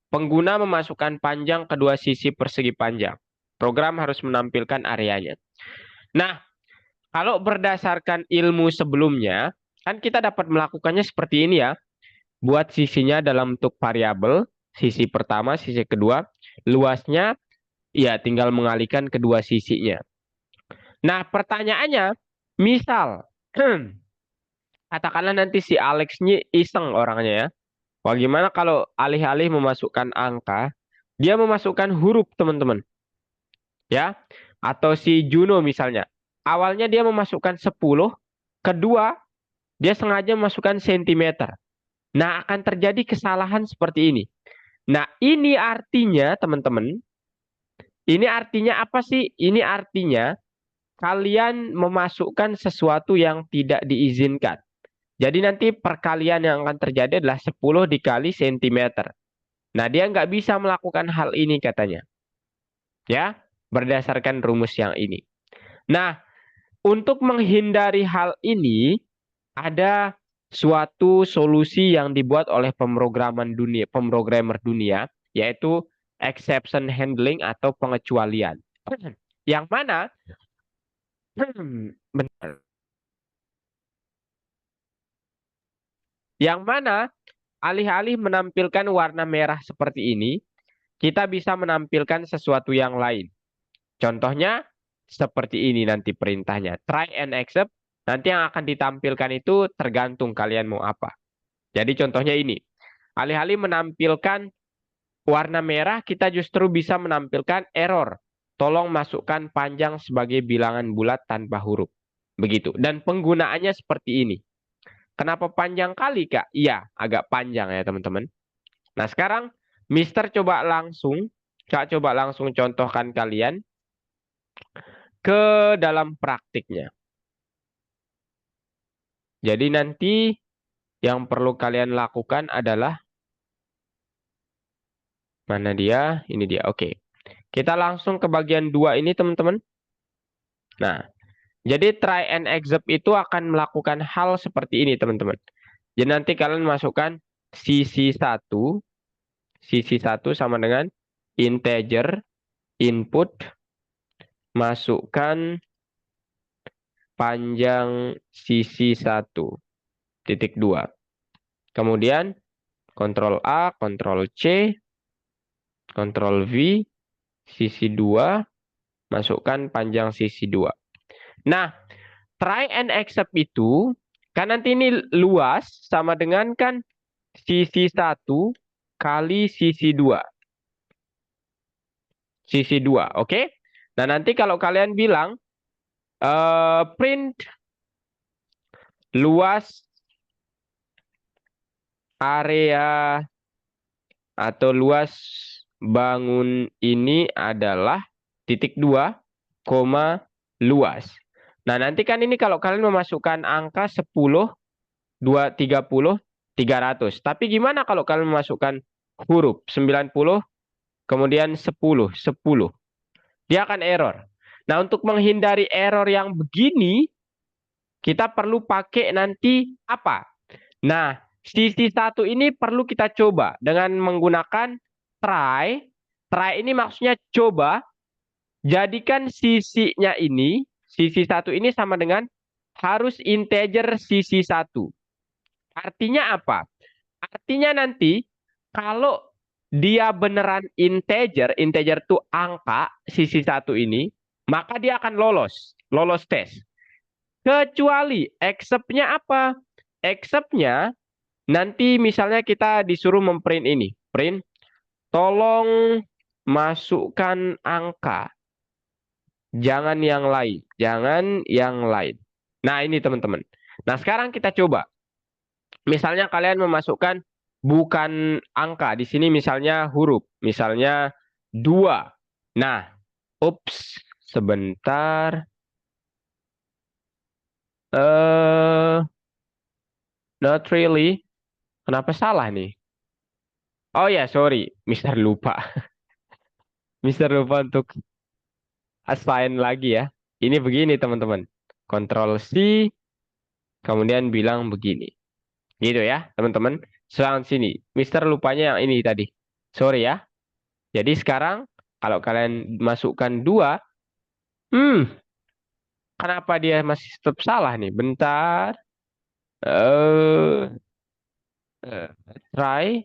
Speaker 1: Pengguna memasukkan panjang kedua sisi persegi panjang. Program harus menampilkan areanya. Nah, kalau berdasarkan ilmu sebelumnya, kan kita dapat melakukannya seperti ini ya. Buat sisinya dalam bentuk variabel, sisi pertama, sisi kedua, luasnya ya tinggal mengalihkan kedua sisinya. Nah, pertanyaannya, misal katakanlah nanti si Alex ini iseng orangnya ya. Wah, gimana kalau alih-alih memasukkan angka, dia memasukkan huruf, teman-teman. Ya. Atau si Juno misalnya. Awalnya dia memasukkan 10, kedua dia sengaja memasukkan sentimeter. Nah, akan terjadi kesalahan seperti ini. Nah, ini artinya, teman-teman, ini artinya apa sih? Ini artinya kalian memasukkan sesuatu yang tidak diizinkan. Jadi nanti perkalian yang akan terjadi adalah 10 dikali sentimeter. Nah, dia nggak bisa melakukan hal ini katanya. Ya, berdasarkan rumus yang ini. Nah, untuk menghindari hal ini, ada suatu solusi yang dibuat oleh pemrogramer dunia, yaitu exception handling atau pengecualian. Yang mana benar. Yang mana alih-alih menampilkan warna merah seperti ini, kita bisa menampilkan sesuatu yang lain. Contohnya seperti ini nanti perintahnya. Try and accept. Nanti yang akan ditampilkan itu tergantung kalian mau apa. Jadi contohnya ini. Alih-alih menampilkan warna merah, kita justru bisa menampilkan error. Tolong masukkan panjang sebagai bilangan bulat tanpa huruf. Begitu. Dan penggunaannya seperti ini. Kenapa panjang kali, Kak? Iya, agak panjang ya, teman-teman. Nah, sekarang Mister coba langsung, Kak coba langsung contohkan kalian ke dalam praktiknya. Jadi nanti yang perlu kalian lakukan adalah mana dia? Ini dia. Oke. Kita langsung ke bagian 2 ini, teman-teman. Nah, jadi try and accept itu akan melakukan hal seperti ini, teman-teman. Jadi nanti kalian masukkan sisi 1 sama dengan integer input, masukkan panjang sisi 1.2. Kemudian Ctrl A, Ctrl C, Ctrl V, sisi 2, masukkan panjang sisi 2. Nah, try and accept itu, kan nanti ini luas sama dengan kan sisi 1 kali sisi 2. Sisi 2, oke? Nah, nanti kalau kalian bilang, print luas area atau luas bangun ini adalah titik 2, luas. Nah, nanti kan ini kalau kalian memasukkan angka 10, 2, 30, 300. Tapi gimana kalau kalian memasukkan huruf 90, kemudian 10, 10. Dia akan error. Nah, untuk menghindari error yang begini, kita perlu pakai nanti apa? Nah, sisi 1 ini perlu kita coba dengan menggunakan try. Try ini maksudnya coba. Jadikan sisinya ini, sisi 1 ini sama dengan harus integer sisi 1. Artinya apa? Artinya nanti kalau dia beneran integer itu angka sisi 1 ini, maka dia akan lolos tes. Kecuali accept-nya apa? except-nya nanti misalnya kita disuruh memprint ini. Print, tolong masukkan angka. Jangan yang lain. Jangan yang lain. Nah, ini teman-teman. Nah, sekarang kita coba. Misalnya kalian memasukkan bukan angka. Di sini misalnya huruf. Misalnya 2. Nah, ups, sebentar. Not really. Kenapa salah nih? Oh ya, sorry. Mister lupa. Mister lupa untuk assign lagi ya. Ini begini teman-teman. Ctrl C. Kemudian bilang begini. Gitu ya teman-teman. Selang sini. Mister lupanya yang ini tadi. Sorry ya. Jadi sekarang kalau kalian masukkan 2. Kenapa dia masih tetap salah nih? Bentar. Try.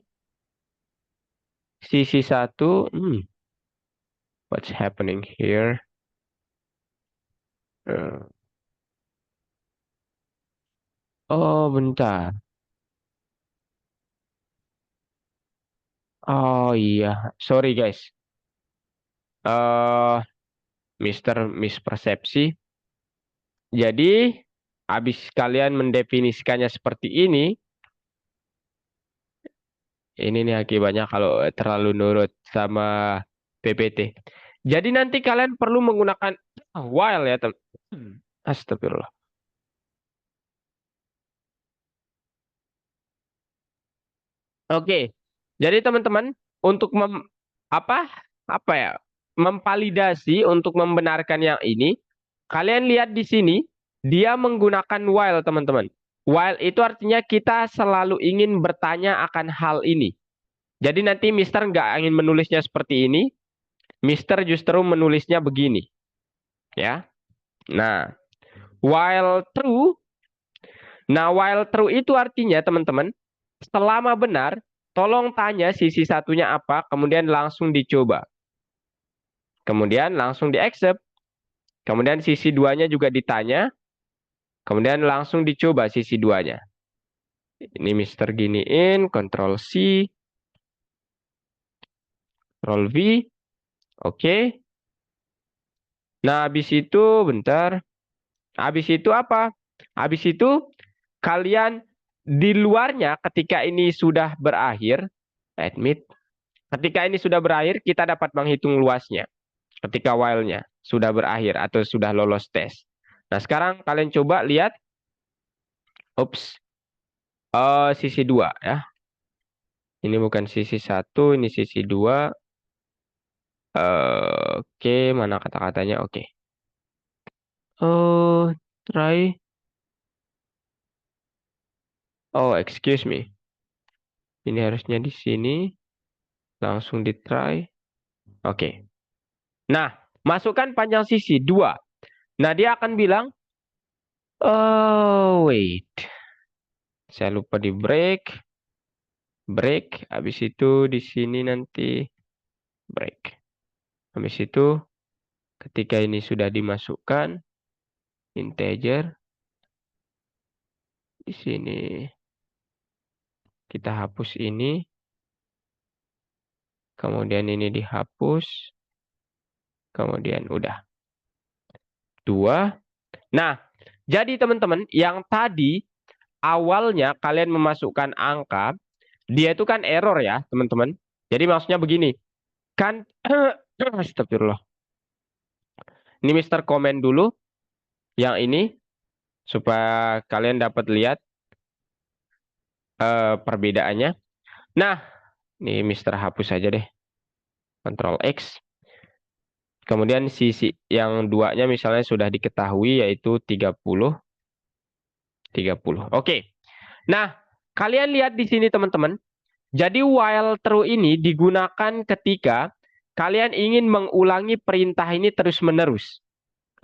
Speaker 1: Sisi 1. What's happening here? Oh, bentar. Oh iya, sorry guys. Mister mispersepsi. Jadi, habis kalian mendefinisikannya seperti ini nih akibatnya kalau terlalu nurut sama PPT. Jadi nanti kalian perlu menggunakan while ya, teman. Astagfirullah. Oke. Jadi teman-teman untuk apa ya? Memvalidasi untuk membenarkan yang ini, kalian lihat di sini dia menggunakan while, teman-teman. While itu artinya kita selalu ingin bertanya akan hal ini. Jadi nanti Mister nggak ingin menulisnya seperti ini. Mister justru menulisnya begini. Ya. Nah, while true. Nah, while true itu artinya, teman-teman, selama benar, tolong tanya sisi satunya apa, kemudian langsung dicoba. Kemudian langsung di-accept. Kemudian sisi 2-nya juga ditanya. Kemudian langsung dicoba sisi 2-nya. Ini Mister giniin, Ctrl C. Ctrl V. Oke. Nah, habis itu, bentar. Habis itu apa? Habis itu, kalian di luarnya ketika ini sudah berakhir, admit. Ketika ini sudah berakhir, kita dapat menghitung luasnya. Ketika while-nya sudah berakhir atau sudah lolos tes. Nah, sekarang kalian coba lihat. Ups. Sisi 2 ya. Ini bukan sisi 1, ini sisi 2. Oke, mana kata-katanya? Oke. Try. Oh, excuse me. Ini harusnya di sini. Langsung di try. Oke. Nah, masukkan panjang sisi 2. Nah, dia akan bilang, oh, wait. Saya lupa di break. Break. Habis itu di sini nanti break. Habis itu ketika ini sudah dimasukkan integer, di sini kita hapus ini. Kemudian ini dihapus. Kemudian udah. 2. Nah, jadi teman-teman, yang tadi awalnya kalian memasukkan angka, dia itu kan error ya, teman-teman. Jadi maksudnya begini. Kan, astagfirullah. Ini Mister komen dulu. Yang ini. Supaya kalian dapat lihat perbedaannya. Nah, ini Mister hapus saja deh. Ctrl X. Kemudian sisi yang 2-nya misalnya sudah diketahui yaitu 30. 30. Oke. Nah, kalian lihat di sini teman-teman. Jadi while true ini digunakan ketika kalian ingin mengulangi perintah ini terus-menerus.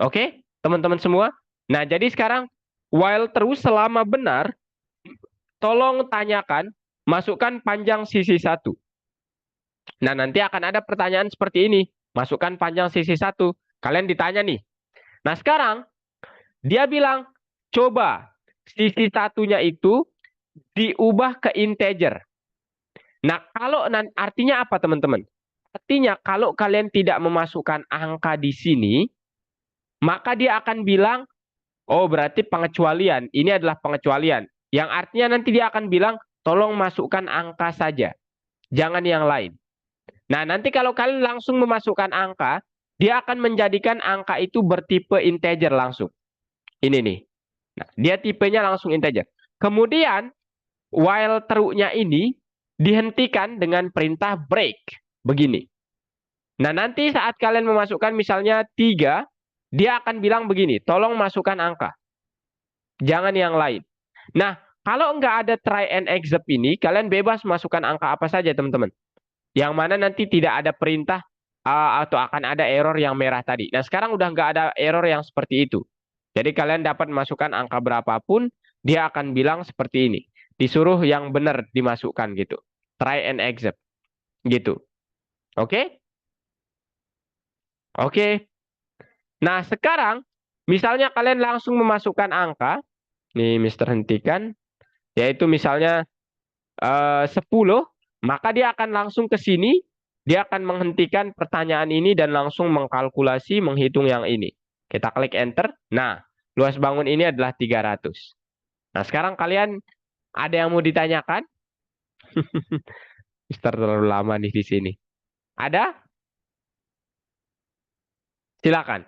Speaker 1: Oke, teman-teman semua? Nah, jadi sekarang while true selama benar, tolong tanyakan, masukkan panjang sisi 1. Nah, nanti akan ada pertanyaan seperti ini. Masukkan panjang sisi 1. Kalian ditanya nih. Nah, sekarang dia bilang, coba sisi satunya itu diubah ke integer. Nah, kalau artinya apa teman-teman? Artinya kalau kalian tidak memasukkan angka di sini, maka dia akan bilang, oh berarti pengecualian. Ini adalah pengecualian. Yang artinya nanti dia akan bilang, tolong masukkan angka saja. Jangan yang lain. Nah, nanti kalau kalian langsung memasukkan angka, dia akan menjadikan angka itu bertipe integer langsung. Ini nih. Nah, dia tipenya langsung integer. Kemudian, while true-nya ini dihentikan dengan perintah break. Begini. Nah, nanti saat kalian memasukkan misalnya 3, dia akan bilang begini, tolong masukkan angka. Jangan yang lain. Nah, kalau nggak ada try and except ini, kalian bebas masukkan angka apa saja, teman-teman. Yang mana nanti tidak ada perintah atau akan ada error yang merah tadi. Nah, sekarang udah nggak ada error yang seperti itu. Jadi kalian dapat masukkan angka berapapun, dia akan bilang seperti ini. Disuruh yang benar dimasukkan gitu. Try and except. Gitu. Oke? Oke. Nah, sekarang misalnya kalian langsung memasukkan angka. Nih, Mister hentikan. Yaitu misalnya 10, maka dia akan langsung ke sini. Dia akan menghentikan pertanyaan ini dan langsung mengkalkulasi, menghitung yang ini. Kita klik enter. Nah, luas bangun ini adalah 300. Nah, sekarang kalian ada yang mau ditanyakan? Mister terlalu lama nih di sini. Ada? Silakan.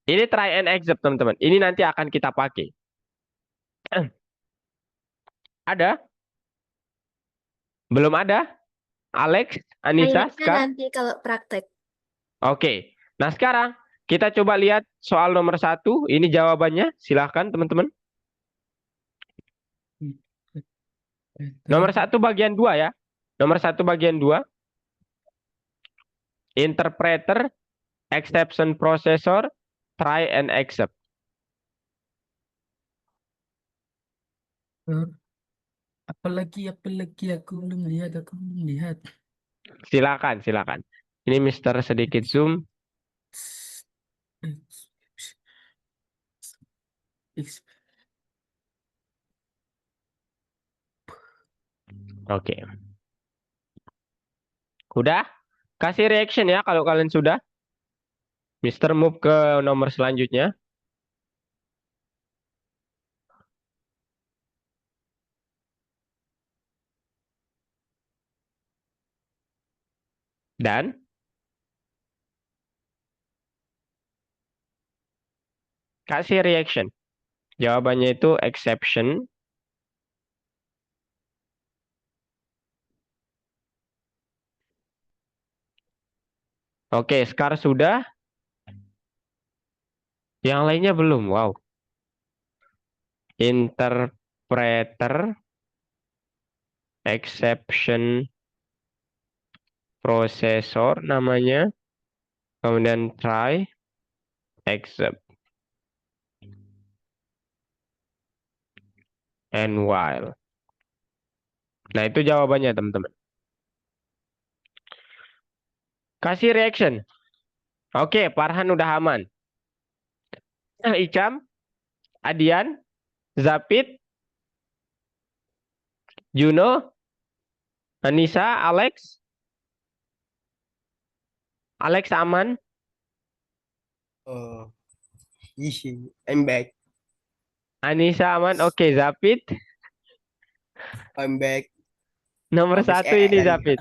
Speaker 1: Ini try and except, teman-teman. Ini nanti akan kita pakai. Ada? Belum ada? Alex, Anissa,
Speaker 3: Kayaknya
Speaker 1: Skar?
Speaker 3: nanti kalau praktek.
Speaker 1: Oke. Nah, sekarang kita coba lihat soal nomor 1. Ini jawabannya. Silahkan, teman-teman. Nomor 1 bagian 2 ya. Nomor 1 bagian 2. Interpreter, exception processor, try and except.
Speaker 2: Apalagi aku belum lihat,
Speaker 1: Silakan, silakan. Ini Mister sedikit zoom. Oke. Udah? Kasih reaction ya kalau kalian sudah. Mister move ke nomor selanjutnya. Dan kasih reaction. Jawabannya itu exception. Oke, Skar sudah. Yang lainnya belum. Wow. Interpreter, exception processor namanya. Kemudian try, except, and while. Nah, itu jawabannya, teman-teman. Kasih reaction. Oke, Farhan udah aman. Icam, Adian, Zapit, Juno, Anissa, Alex. Alex aman.
Speaker 4: Oh, I'm back.
Speaker 1: Anissa aman. Oke, Zapit.
Speaker 4: I'm back.
Speaker 1: Nomor
Speaker 4: Habis
Speaker 1: 1 ini
Speaker 4: tadi.
Speaker 1: Zapit.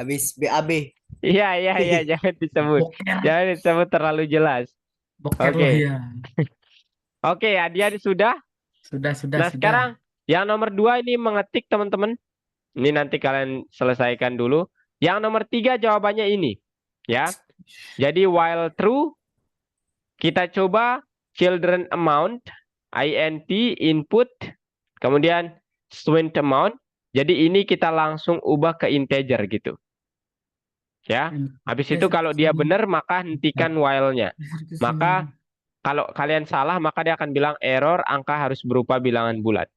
Speaker 4: Habis BAB.
Speaker 1: Iya, iya, iya. Jangan disebut.
Speaker 2: Boker,
Speaker 1: Jangan disebut terlalu jelas.
Speaker 2: boker
Speaker 1: Oke.
Speaker 2: loh ya.
Speaker 1: Oke, Adian sudah.
Speaker 2: Sudah,
Speaker 1: Nah, sekarang yang nomor 2 ini mengetik, teman-teman. Ini nanti kalian selesaikan dulu. Yang nomor 3 jawabannya ini. Ya. Jadi while true, kita coba children amount, int, input, kemudian student amount. Jadi ini kita langsung ubah ke integer gitu. Ya. Habis itu kalau dia benar, maka hentikan while-nya. Maka kalau kalian salah, maka dia akan bilang error, angka harus berupa bilangan bulat.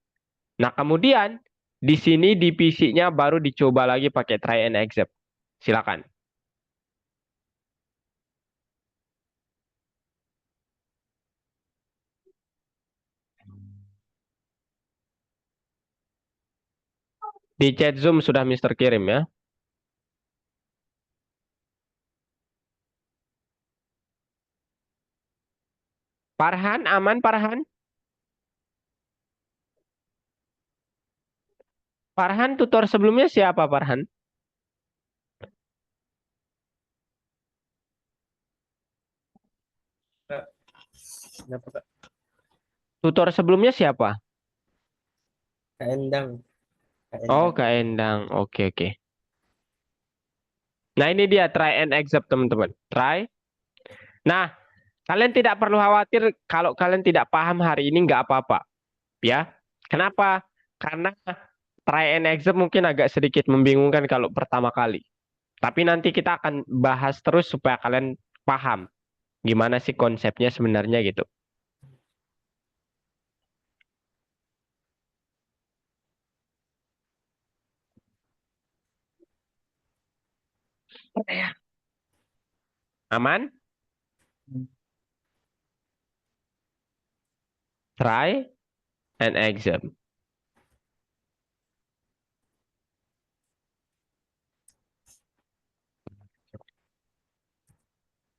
Speaker 1: Nah, kemudian di sini di PC-nya baru dicoba lagi pakai try and except. Silakan. Di chat Zoom sudah Mister kirim ya. Farhan, aman Farhan? Farhan tutor sebelumnya siapa Farhan?
Speaker 6: Kenapa Kak?
Speaker 1: Tutor sebelumnya siapa?
Speaker 6: Kak Endang. Kak
Speaker 1: Oh,
Speaker 6: Endang.
Speaker 1: Kak Endang. Oke, oke. Nah, ini dia try and accept teman-teman. Try. Nah, kalian tidak perlu khawatir kalau kalian tidak paham hari ini nggak apa-apa. Ya. Kenapa? Karena try and accept mungkin agak sedikit membingungkan kalau pertama kali. Tapi nanti kita akan bahas terus supaya kalian paham gimana sih konsepnya sebenarnya gitu. Aman? Try and accept.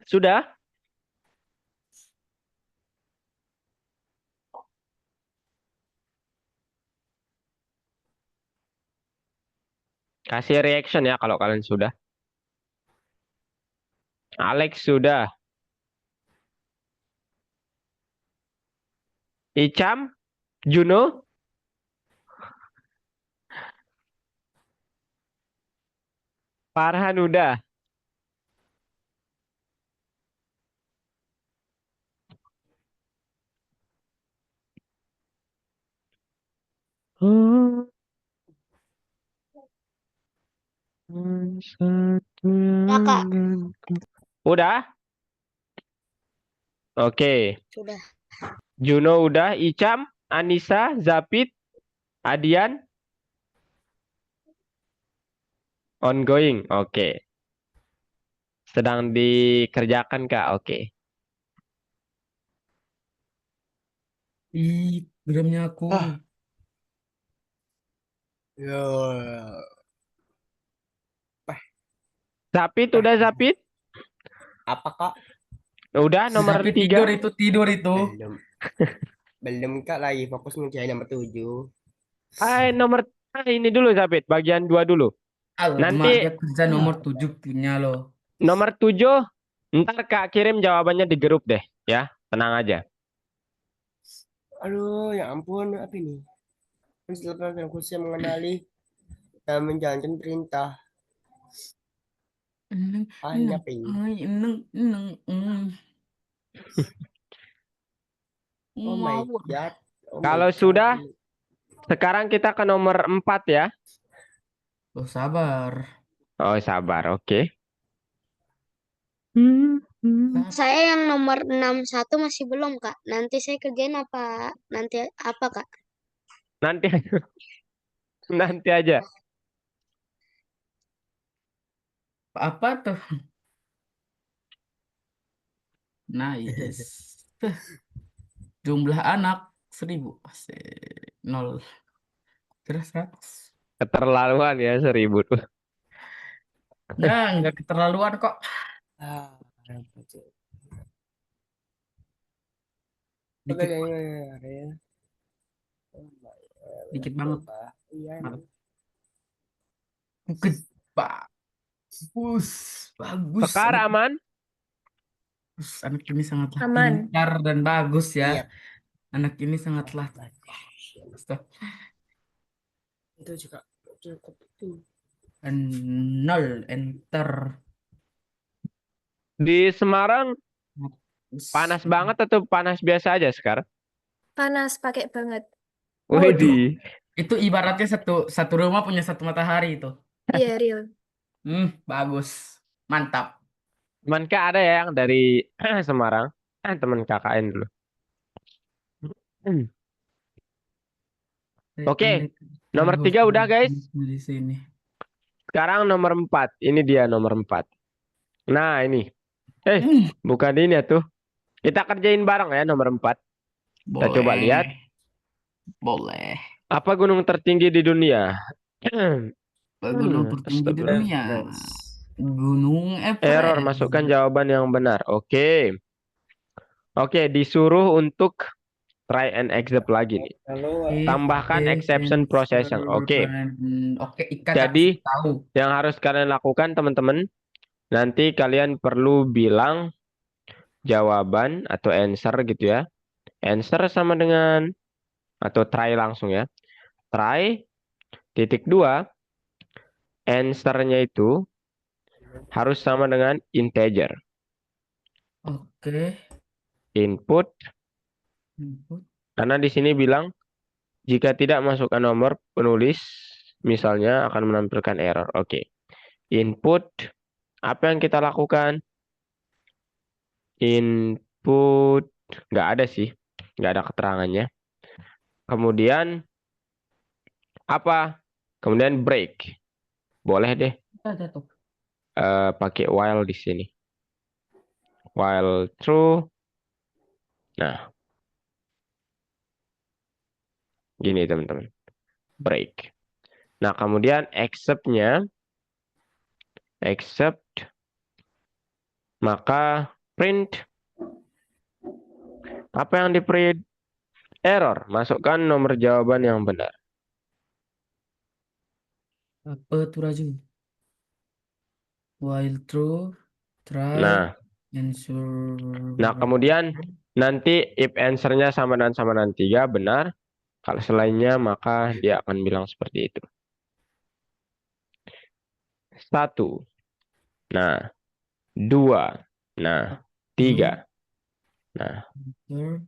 Speaker 1: Sudah? Kasih reaction ya kalau kalian sudah. Alex sudah. Icam? Juno? Farhan udah.
Speaker 5: Udah, Kak.
Speaker 1: Udah? Oke.
Speaker 5: Sudah.
Speaker 1: Juno udah. Icam? Anissa? Zapit? Adian? Ongoing. Oke. Sedang dikerjakan Kak. Oke.
Speaker 2: Ih, gramnya aku.
Speaker 4: Yo.
Speaker 1: Zapit udah Zapit?
Speaker 4: Apa Kak?
Speaker 1: Udah nomor
Speaker 2: Tapi
Speaker 1: 3.
Speaker 2: tidur itu.
Speaker 4: Belum. Belum Kak, lagi fokus ngerjain nomor 7.
Speaker 1: Ini dulu Zapit, bagian 2 dulu.
Speaker 2: Alamak,
Speaker 1: Nanti
Speaker 2: dia kerja nomor 7 punya loh.
Speaker 1: nomor 7 ntar Kak kirim jawabannya di grup deh ya. Tenang aja.
Speaker 4: Aduh, ya ampun, apa ini? Setelah khususnya mengenali dan menjalankan perintah. Hanya pengen. Oh my God. Oh my
Speaker 1: Kalau
Speaker 4: God.
Speaker 1: sudah, sekarang kita ke nomor 4 ya.
Speaker 2: Oh, sabar.
Speaker 1: Oh, sabar, oke.
Speaker 5: Saya yang nomor 61 masih belum, Kak. Nanti saya kerjain apa? Nanti apa, Kak?
Speaker 1: Nanti nanti aja.
Speaker 2: Apa tuh? Nice. Jumlah anak 1000. Asik. 0. Kira 100.
Speaker 1: Keterlaluan ya 1000 tuh.
Speaker 2: Enggak keterlaluan kok.
Speaker 4: Ah,
Speaker 2: Dikit, dikit banget.
Speaker 4: Iya.
Speaker 2: Bagus. Bagus.
Speaker 1: Sekar aman?
Speaker 2: Anak ini sangatlah
Speaker 3: Aman.
Speaker 2: pintar dan bagus ya.
Speaker 4: Iya.
Speaker 2: Anak ini sangatlah.
Speaker 4: Itu juga cukup itu.
Speaker 2: 0 enter.
Speaker 1: Di Semarang panas banget atau panas biasa aja sekarang?
Speaker 3: Panas pakai banget.
Speaker 1: Widih.
Speaker 2: Itu ibaratnya satu rumah punya satu matahari itu.
Speaker 3: Iya, real.
Speaker 2: Bagus. Mantap.
Speaker 1: Teman Kak ada ya yang dari Semarang? Teman KKN dulu. Oke, nomor 3 udah guys.
Speaker 2: Di sini.
Speaker 1: Sekarang nomor 4. Ini dia nomor 4. Nah ini. Bukan ini ya tuh. Kita kerjain bareng ya nomor 4. Kita coba lihat.
Speaker 2: Boleh.
Speaker 1: Apa gunung tertinggi di dunia?
Speaker 2: Gunung tertinggi di
Speaker 1: Astagfirullah.
Speaker 2: dunia.
Speaker 6: Nice.
Speaker 2: Gunung
Speaker 1: Error,
Speaker 2: Everest.
Speaker 1: masukkan jawaban yang benar. Oke. Oke, disuruh untuk try and accept lagi nih.
Speaker 6: Halo,
Speaker 2: If
Speaker 1: Tambahkan
Speaker 2: the
Speaker 1: exception procession.
Speaker 2: answer
Speaker 1: Oke.
Speaker 2: Oke, ikat aku
Speaker 1: Jadi
Speaker 2: tahu.
Speaker 1: yang harus kalian lakukan teman-teman, nanti kalian perlu bilang jawaban atau answer gitu ya. Answer sama dengan atau try langsung ya. Try titik 2, answernya itu harus sama dengan integer.
Speaker 2: Oke.
Speaker 1: Input,
Speaker 2: Input.
Speaker 1: karena di sini bilang jika tidak masukkan nomor penulis, misalnya akan menampilkan error. Oke. Input, apa yang kita lakukan? Input, nggak ada sih. Nggak ada keterangannya. Kemudian, apa? Kemudian break. Boleh deh
Speaker 2: Ada tuh.
Speaker 1: pakai while di sini. While true. Nah, gini teman-teman. Break. Nah, kemudian accept-nya. Accept. Maka print. Apa yang di print? Error. Masukkan nomor jawaban yang benar.
Speaker 2: Apa tuh Raju? While true, try
Speaker 1: Nah,
Speaker 2: answer.
Speaker 1: kemudian nanti if answer-nya sama dengan 3 benar. Kalau selainnya maka dia akan bilang seperti itu. 1. Nah, 2. Nah, 3. Nah,
Speaker 2: Answer.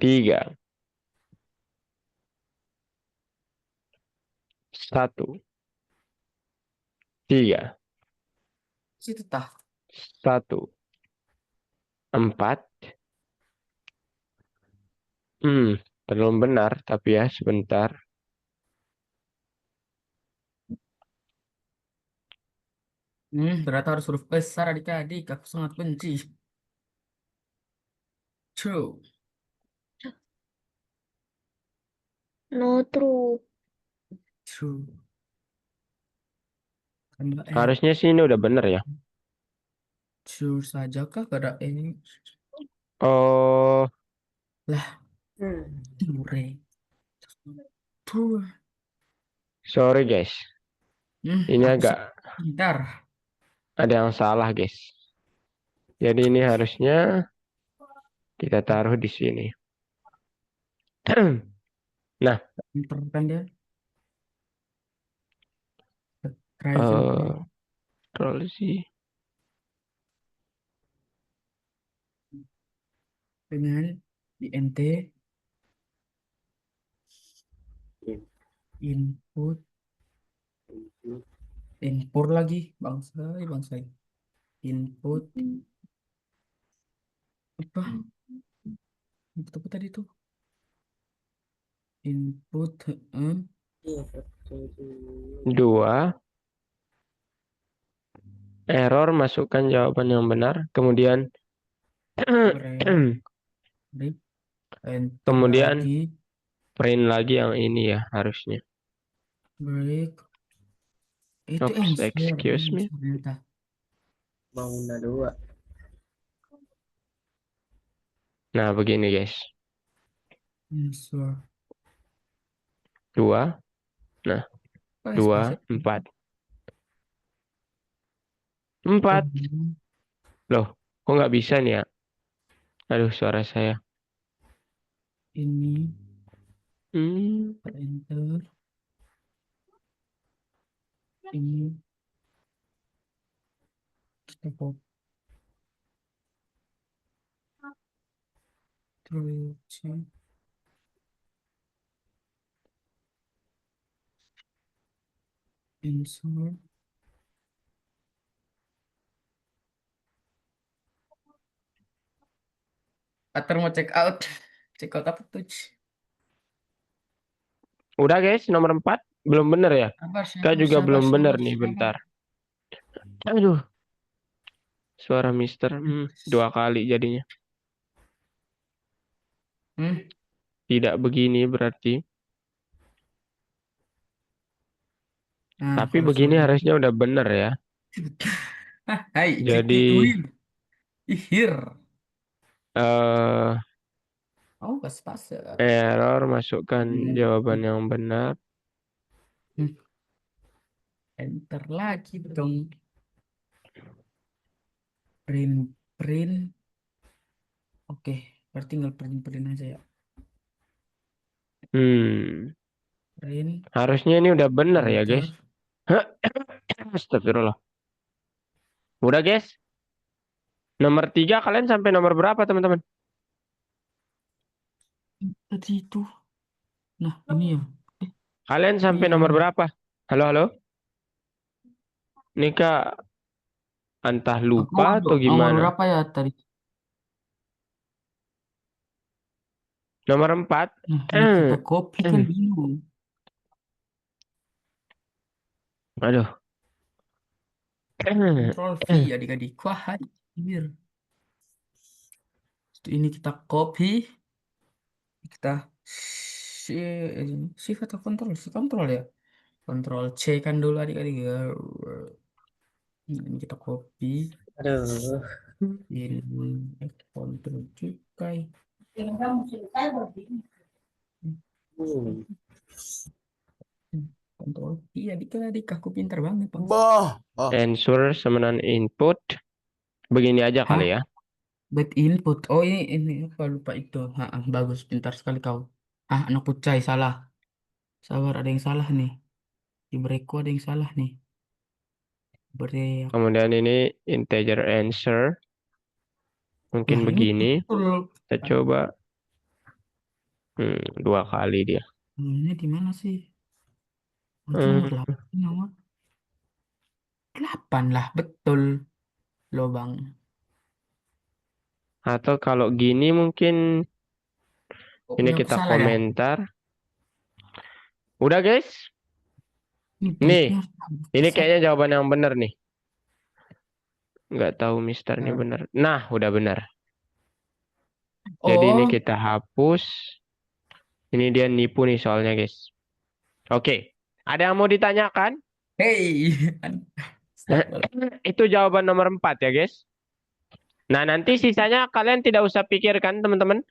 Speaker 1: 3. 1. 3.
Speaker 2: Situ tah.
Speaker 1: 1. 4. Belum benar tapi ya sebentar.
Speaker 2: Berarti harus huruf besar adik-adik. Aku sangat benci. True.
Speaker 3: No true.
Speaker 2: True. Karena
Speaker 1: Harusnya sih ini udah benar ya.
Speaker 2: true saja kah? Gak ada ini.
Speaker 1: Oh,
Speaker 2: True. True.
Speaker 1: sorry guys. Ini
Speaker 2: Aku
Speaker 1: agak
Speaker 2: pintar.
Speaker 1: ada yang salah guys. Jadi ini harusnya kita taruh di sini. Nah,
Speaker 2: Pintar kan dia? Try
Speaker 1: Control sih.
Speaker 2: dengan INT input input lagi bangsa input apa tadi tuh input
Speaker 1: 2. Error, masukkan jawaban yang benar. Kemudian
Speaker 2: break enter
Speaker 1: kemudian
Speaker 2: lagi
Speaker 1: print lagi yang ini ya harusnya.
Speaker 2: break itu
Speaker 1: Oops,
Speaker 2: answer
Speaker 1: excuse me.
Speaker 2: ternyata
Speaker 6: Bangunan 2.
Speaker 1: Nah, begini guys.
Speaker 2: answer
Speaker 1: 2. Nah,
Speaker 2: apa
Speaker 1: 2,
Speaker 2: spasi
Speaker 1: 4. 4. Loh, kok nggak bisa nih ya? Aduh, suara saya.
Speaker 2: ini
Speaker 1: Hmm.
Speaker 2: enter ini kita copy terus insert atau mau check out apa tuh
Speaker 1: Udah guys, nomor 4 belum bener ya? Kita juga belum bener nih, bentar. Aduh. Suara Mister 2 kali jadinya. Tidak begini berarti.
Speaker 2: Nah,
Speaker 1: Tapi
Speaker 2: kalau
Speaker 1: begini
Speaker 2: sudah
Speaker 1: harusnya udah bener ya.
Speaker 2: Hai,
Speaker 1: Jadi
Speaker 2: win. Ihir.
Speaker 1: eh
Speaker 2: Oh, pas-pas ya.
Speaker 1: error masukkan jawaban yang benar.
Speaker 2: Enter lagi dong. Print. Oke, berarti tinggal print aja ya. Print,
Speaker 1: Harusnya ini udah bener ya,
Speaker 2: enter.
Speaker 1: guys. Astagfirullah. Udah, guys. Nomor 3 kalian sampai nomor berapa, teman-teman?
Speaker 2: Tadi itu. Nah, ini ya.
Speaker 1: Kalian sampai
Speaker 2: Iya.
Speaker 1: nomor berapa? Halo, halo. Ini Kak, entah
Speaker 2: Aku
Speaker 1: lupa atau
Speaker 2: nomor
Speaker 1: gimana.
Speaker 2: berapa ya tadi?
Speaker 1: Nomor 4.
Speaker 2: Nah, ini kita copy kan bingung.
Speaker 1: Aduh.
Speaker 2: Control V adik-adik. Wah, anjir. Ini kita copy. Kita shift atau control? Control ya. Control C kan dulu adik-adik ya. Ini kita copy.
Speaker 6: Aduh.
Speaker 2: Ini control juga. Control iya adik-adik aku pintar banget Bang.
Speaker 1: Answer semenan input. Begini aja
Speaker 2: Hah?
Speaker 1: kali ya.
Speaker 2: Bad input. Oh ini apa lupa itu. Bagus, pintar sekali kau. Anak pucai salah. Sabar, ada yang salah nih. Di breakku ada yang salah nih. Break.
Speaker 1: Kemudian ini integer answer. Mungkin
Speaker 2: Lah, ini
Speaker 1: begini.
Speaker 2: betul.
Speaker 1: Kita coba. 2 kali dia.
Speaker 2: Ini di mana sih?
Speaker 1: Hmm,
Speaker 2: Nomor 8 lah, betul. Loh Bang.
Speaker 1: Atau kalau gini mungkin
Speaker 2: Oh,
Speaker 1: ini
Speaker 2: punya aku
Speaker 1: kita
Speaker 2: salah ya?
Speaker 1: komentar. Udah, guys.
Speaker 2: Ini
Speaker 1: Nih,
Speaker 2: breaknya
Speaker 1: ini
Speaker 2: harus
Speaker 1: kayaknya jawaban yang benar nih. Nggak tahu Mister ini
Speaker 2: Nah.
Speaker 1: benar. Nah, udah benar. Jadi ini
Speaker 2: Oh,
Speaker 1: kita hapus. Ini dia nipu nih soalnya, guys. Oke. Ada yang mau ditanyakan?
Speaker 2: hey.
Speaker 1: Itu jawaban nomor 4 ya, guys. Nah, nanti sisanya kalian tidak usah pikirkan, teman-teman.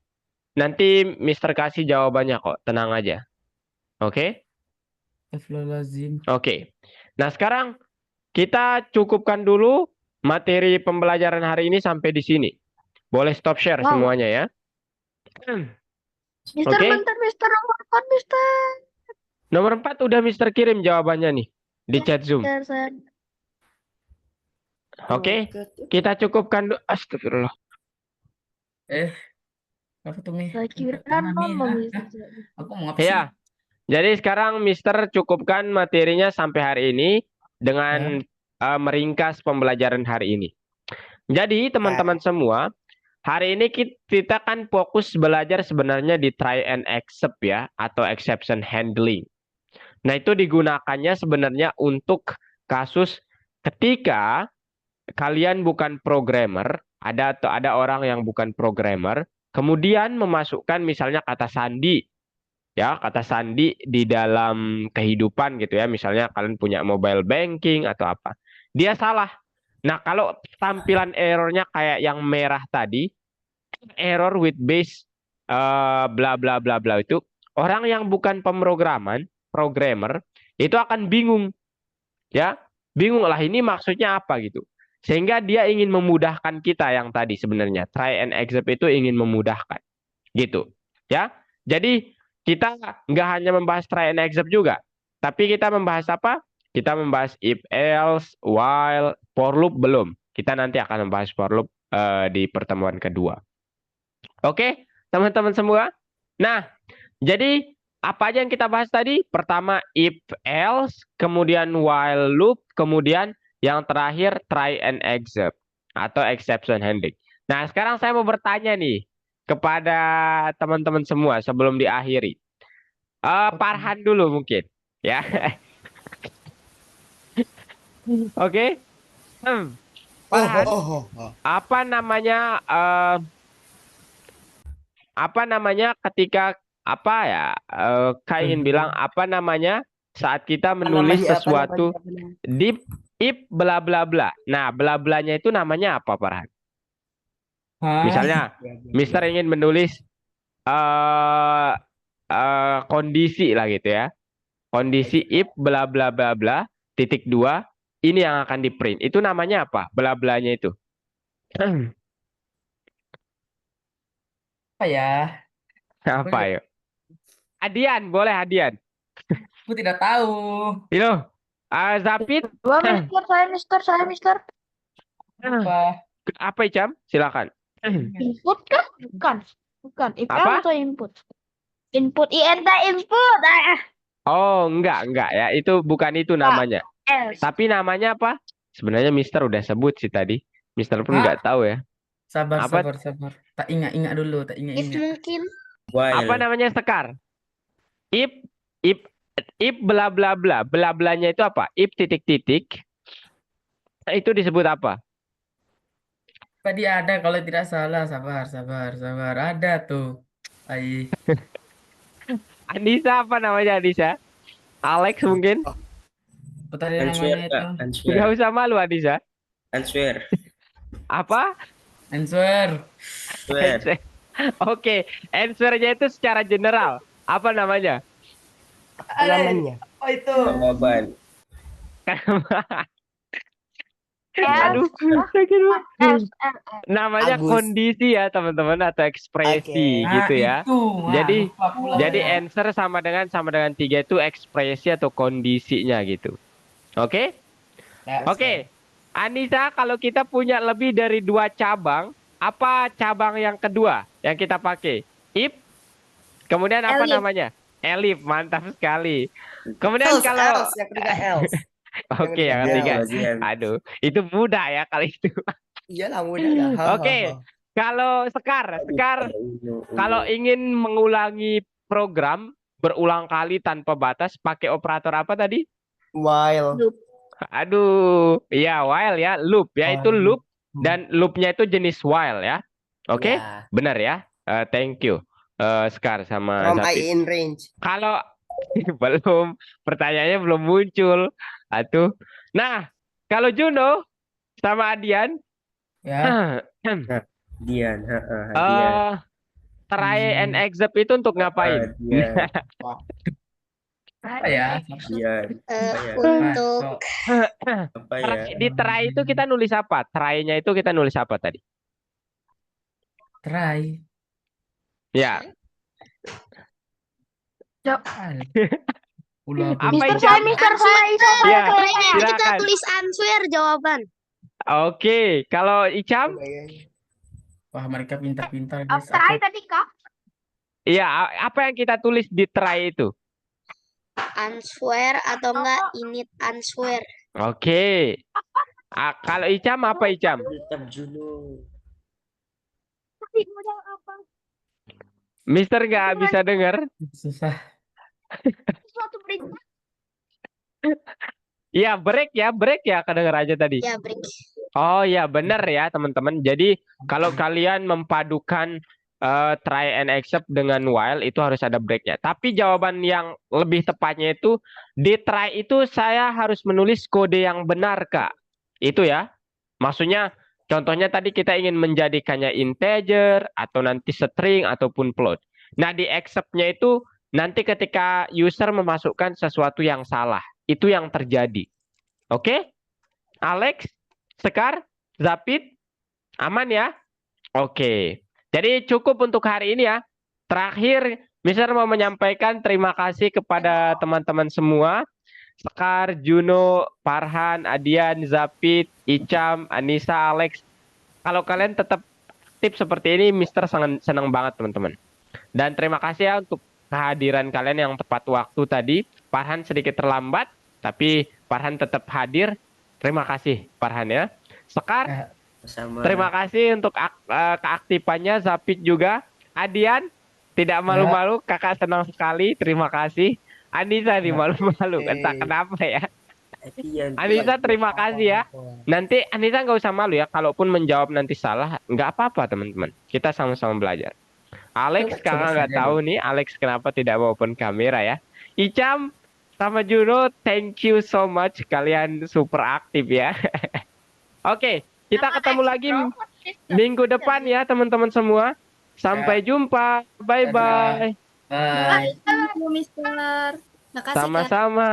Speaker 1: Nanti Mister kasih jawabannya kok. Tenang aja. Oke?
Speaker 2: Astagfirullahaladzim.
Speaker 1: Oke. Nah, sekarang kita cukupkan dulu materi pembelajaran hari ini sampai di sini. Boleh stop share
Speaker 3: Wow.
Speaker 1: semuanya ya.
Speaker 3: Mister,
Speaker 1: Oke.
Speaker 3: bentar, Mister, nomor 4, Mister.
Speaker 1: Nomor 4 udah Mister kirim jawabannya nih di chat Zoom.
Speaker 3: Mister,
Speaker 1: Oke. Kita cukupkan dulu. Astagfirullah.
Speaker 2: Apa tuh Mi?
Speaker 3: saya kira
Speaker 2: Mana, Mi?
Speaker 3: nomor, Mister.
Speaker 2: Aku mau apa sih?
Speaker 1: Ya. Jadi sekarang Mister cukupkan materinya sampai hari ini dengan meringkas pembelajaran hari ini. Jadi teman-teman semua, hari ini kita kan fokus belajar sebenarnya di try and accept ya, atau exception handling. Nah, itu digunakannya sebenarnya untuk kasus ketika kalian bukan programmer, ada orang yang bukan programmer, kemudian memasukkan misalnya kata sandi, ya kata sandi di dalam kehidupan gitu ya, misalnya kalian punya mobile banking atau apa, dia salah. Nah, kalau tampilan errornya kayak yang merah tadi, error with base bla bla bla bla, itu orang yang bukan programmer itu akan bingung ya, bingung lah ini maksudnya apa gitu, sehingga dia ingin memudahkan kita yang tadi sebenarnya try and accept itu ingin memudahkan gitu ya. Jadi kita nggak hanya membahas try and accept juga, tapi kita membahas apa? Kita membahas if else, while, for loop belum. Kita nanti akan membahas for loop di pertemuan kedua. Oke, teman-teman semua. Nah, jadi apa aja yang kita bahas tadi? Pertama if else, kemudian while loop, kemudian yang terakhir try and accept atau exception handling. Nah, sekarang saya mau bertanya nih kepada teman-teman semua sebelum diakhiri. Farhan dulu mungkin, ya. Oke. Farhan, apa namanya ketika apa ya? Kak ingin bilang apa namanya saat kita
Speaker 4: Apa
Speaker 1: menulis
Speaker 4: namanya? Apa
Speaker 1: sesuatu
Speaker 4: namanya?
Speaker 1: di if bla bla bla. Nah, bla blanya itu namanya apa, Farhan?
Speaker 2: Hah?
Speaker 1: Misalnya, Mister ingin menulis eh kondisi lah gitu ya. Kondisi if bla bla bla bla titik dua ini yang akan di print. Itu namanya apa? Bla blanya itu.
Speaker 2: Apa ya?
Speaker 1: Apa ya? Adian, boleh Adian.
Speaker 2: Aku tidak tahu.
Speaker 1: Itu, Zapit,
Speaker 3: Dua mister, saya mister.
Speaker 2: Apa?
Speaker 1: apa Icam? Silakan.
Speaker 3: Input kan? Bukan. IPM
Speaker 1: Apa?
Speaker 3: atau input? Input, INT input.
Speaker 1: Oh, enggak ya. Itu bukan itu namanya.
Speaker 3: Else.
Speaker 1: Tapi namanya apa? Sebenarnya Mister udah sebut sih tadi. Mister pun
Speaker 2: Hah?
Speaker 1: nggak tahu ya.
Speaker 2: Sabar.
Speaker 1: Apa
Speaker 2: Tak ingat dulu, tak
Speaker 5: If
Speaker 2: ingat.
Speaker 5: mungkin.
Speaker 1: apa
Speaker 6: While.
Speaker 1: namanya Sekar? If if if bla bla bla. Bla blanya itu apa? If titik titik. Itu disebut apa?
Speaker 2: Tadi ada kalau tidak salah. Sabar. Ada tuh. Ai.
Speaker 1: Anissa apa namanya Anissa? Alex mungkin?
Speaker 2: Apa tadi
Speaker 6: Answer,
Speaker 2: namanya itu?
Speaker 6: Kak.
Speaker 1: Nggak
Speaker 6: Answer.
Speaker 1: usah malu Anissa.
Speaker 6: Answer.
Speaker 1: Apa?
Speaker 2: Answer.
Speaker 6: Answer.
Speaker 1: Oke, answer-nya itu secara general. Apa namanya?
Speaker 4: Namanya.
Speaker 2: Apa itu?
Speaker 6: Jawaban.
Speaker 1: Aduh, sakit banget. Namanya
Speaker 4: Agus.
Speaker 1: kondisi ya teman-teman atau ekspresi
Speaker 4: Oke.
Speaker 1: gitu
Speaker 2: Nah,
Speaker 1: ya.
Speaker 2: itu. Nah,
Speaker 1: Jadi
Speaker 2: lupa pula
Speaker 1: jadi
Speaker 2: saya.
Speaker 1: answer sama dengan 3 itu ekspresi atau kondisinya gitu. Oke?
Speaker 2: Ya,
Speaker 1: Oke. Anissa, kalau kita punya lebih dari 2 cabang, apa cabang yang kedua yang kita pakai? If, kemudian apa
Speaker 3: Elif.
Speaker 1: namanya? Elif, mantap sekali. Kemudian
Speaker 4: Else,
Speaker 1: kalau
Speaker 4: else. Yang ketiga else.
Speaker 1: oke yang
Speaker 4: Yang
Speaker 1: ketiga.
Speaker 6: ketiga.
Speaker 1: Aduh, itu mudah ya kali itu.
Speaker 4: Iyalah mudah lah.
Speaker 1: Oke. Kalau Sekar, kalau ingin mengulangi program berulang kali tanpa batas pakai operator apa tadi?
Speaker 4: While.
Speaker 1: Aduh, iya while ya, loop ya itu loop
Speaker 2: Hmm.
Speaker 1: dan loopnya itu jenis while ya. Oke,
Speaker 4: Ya.
Speaker 1: benar ya. Thank you, Sekar sama
Speaker 4: From I
Speaker 1: Zapit.
Speaker 4: in range.
Speaker 1: Kalau belum pertanyaannya belum muncul, atuh. Nah, kalau Juno sama Adian,
Speaker 2: Ya.
Speaker 6: Dian. Dian.
Speaker 1: try and accept itu untuk ngapain?
Speaker 6: Dian.
Speaker 2: Apa ya?
Speaker 6: Dian.
Speaker 5: Untuk
Speaker 6: Apa ya?
Speaker 1: Di try itu kita nulis apa? Try-nya itu kita nulis apa tadi?
Speaker 2: Try.
Speaker 1: Ya,
Speaker 2: Ulah
Speaker 1: Apa
Speaker 3: Mister
Speaker 1: Icam?
Speaker 3: saya, mister saya,
Speaker 1: Ya,
Speaker 5: kayaknya kita
Speaker 1: silakan.
Speaker 5: tulis answer jawaban.
Speaker 1: Oke, kalau Icam,
Speaker 2: Wah, mereka pintar-pintar, guys.
Speaker 3: Try tadi kak.
Speaker 1: iya, apa yang kita tulis di try itu?
Speaker 5: Answer atau enggak init answer.
Speaker 1: Oke. Kalau Icam apa Icam?
Speaker 6: Tetap Juno.
Speaker 3: Tadi modal apa?
Speaker 1: Mister nggak bisa dengar?
Speaker 2: Susah.
Speaker 3: Suatu perintah.
Speaker 1: Iya, break ya, kedengar aja tadi.
Speaker 5: Ya, break.
Speaker 1: Oh ya, benar ya teman-teman. Jadi kalau kalian mempadukan try and accept dengan while itu harus ada breaknya. Tapi jawaban yang lebih tepatnya itu di try itu saya harus menulis kode yang benar, Kak. Itu ya. Maksudnya contohnya tadi kita ingin menjadikannya integer atau nanti string ataupun float. Nah, di accept-nya itu nanti ketika user memasukkan sesuatu yang salah, itu yang terjadi. Oke? Alex, Sekar, Zapit, aman ya? Oke. Jadi cukup untuk hari ini ya. Terakhir, Mister mau menyampaikan terima kasih kepada teman-teman semua. Sekar, Juno, Farhan, Adian, Zapit, Icam, Anissa, Alex. Kalau kalian tetap aktif seperti ini, Mister sangat senang banget teman-teman. Dan terima kasih ya untuk kehadiran kalian yang tepat waktu tadi. Farhan sedikit terlambat, tapi Farhan tetap hadir. Terima kasih Farhan ya. Sekar,
Speaker 6: Sama.
Speaker 1: terima kasih untuk keaktifannya. Zapit juga. Adian, tidak malu-malu, kakak senang sekali. Terima kasih. Anissa nih malu-malu, entah kenapa ya. Anissa terima kasih ya. Nanti Anissa nggak usah malu ya. Kalaupun menjawab nanti salah, nggak apa-apa teman-teman. Kita sama-sama belajar. Alex, kakak nggak tahu nih Alex kenapa tidak mau open kamera ya. Icam, sama Juno, thank you so much. Kalian super aktif ya. Oke, kita ketemu lagi minggu depan ya teman-teman semua. Sampai jumpa. Bye-bye.
Speaker 2: Bye.
Speaker 7: Thank you, Mister. Makasih, Kak.
Speaker 1: Sama-sama.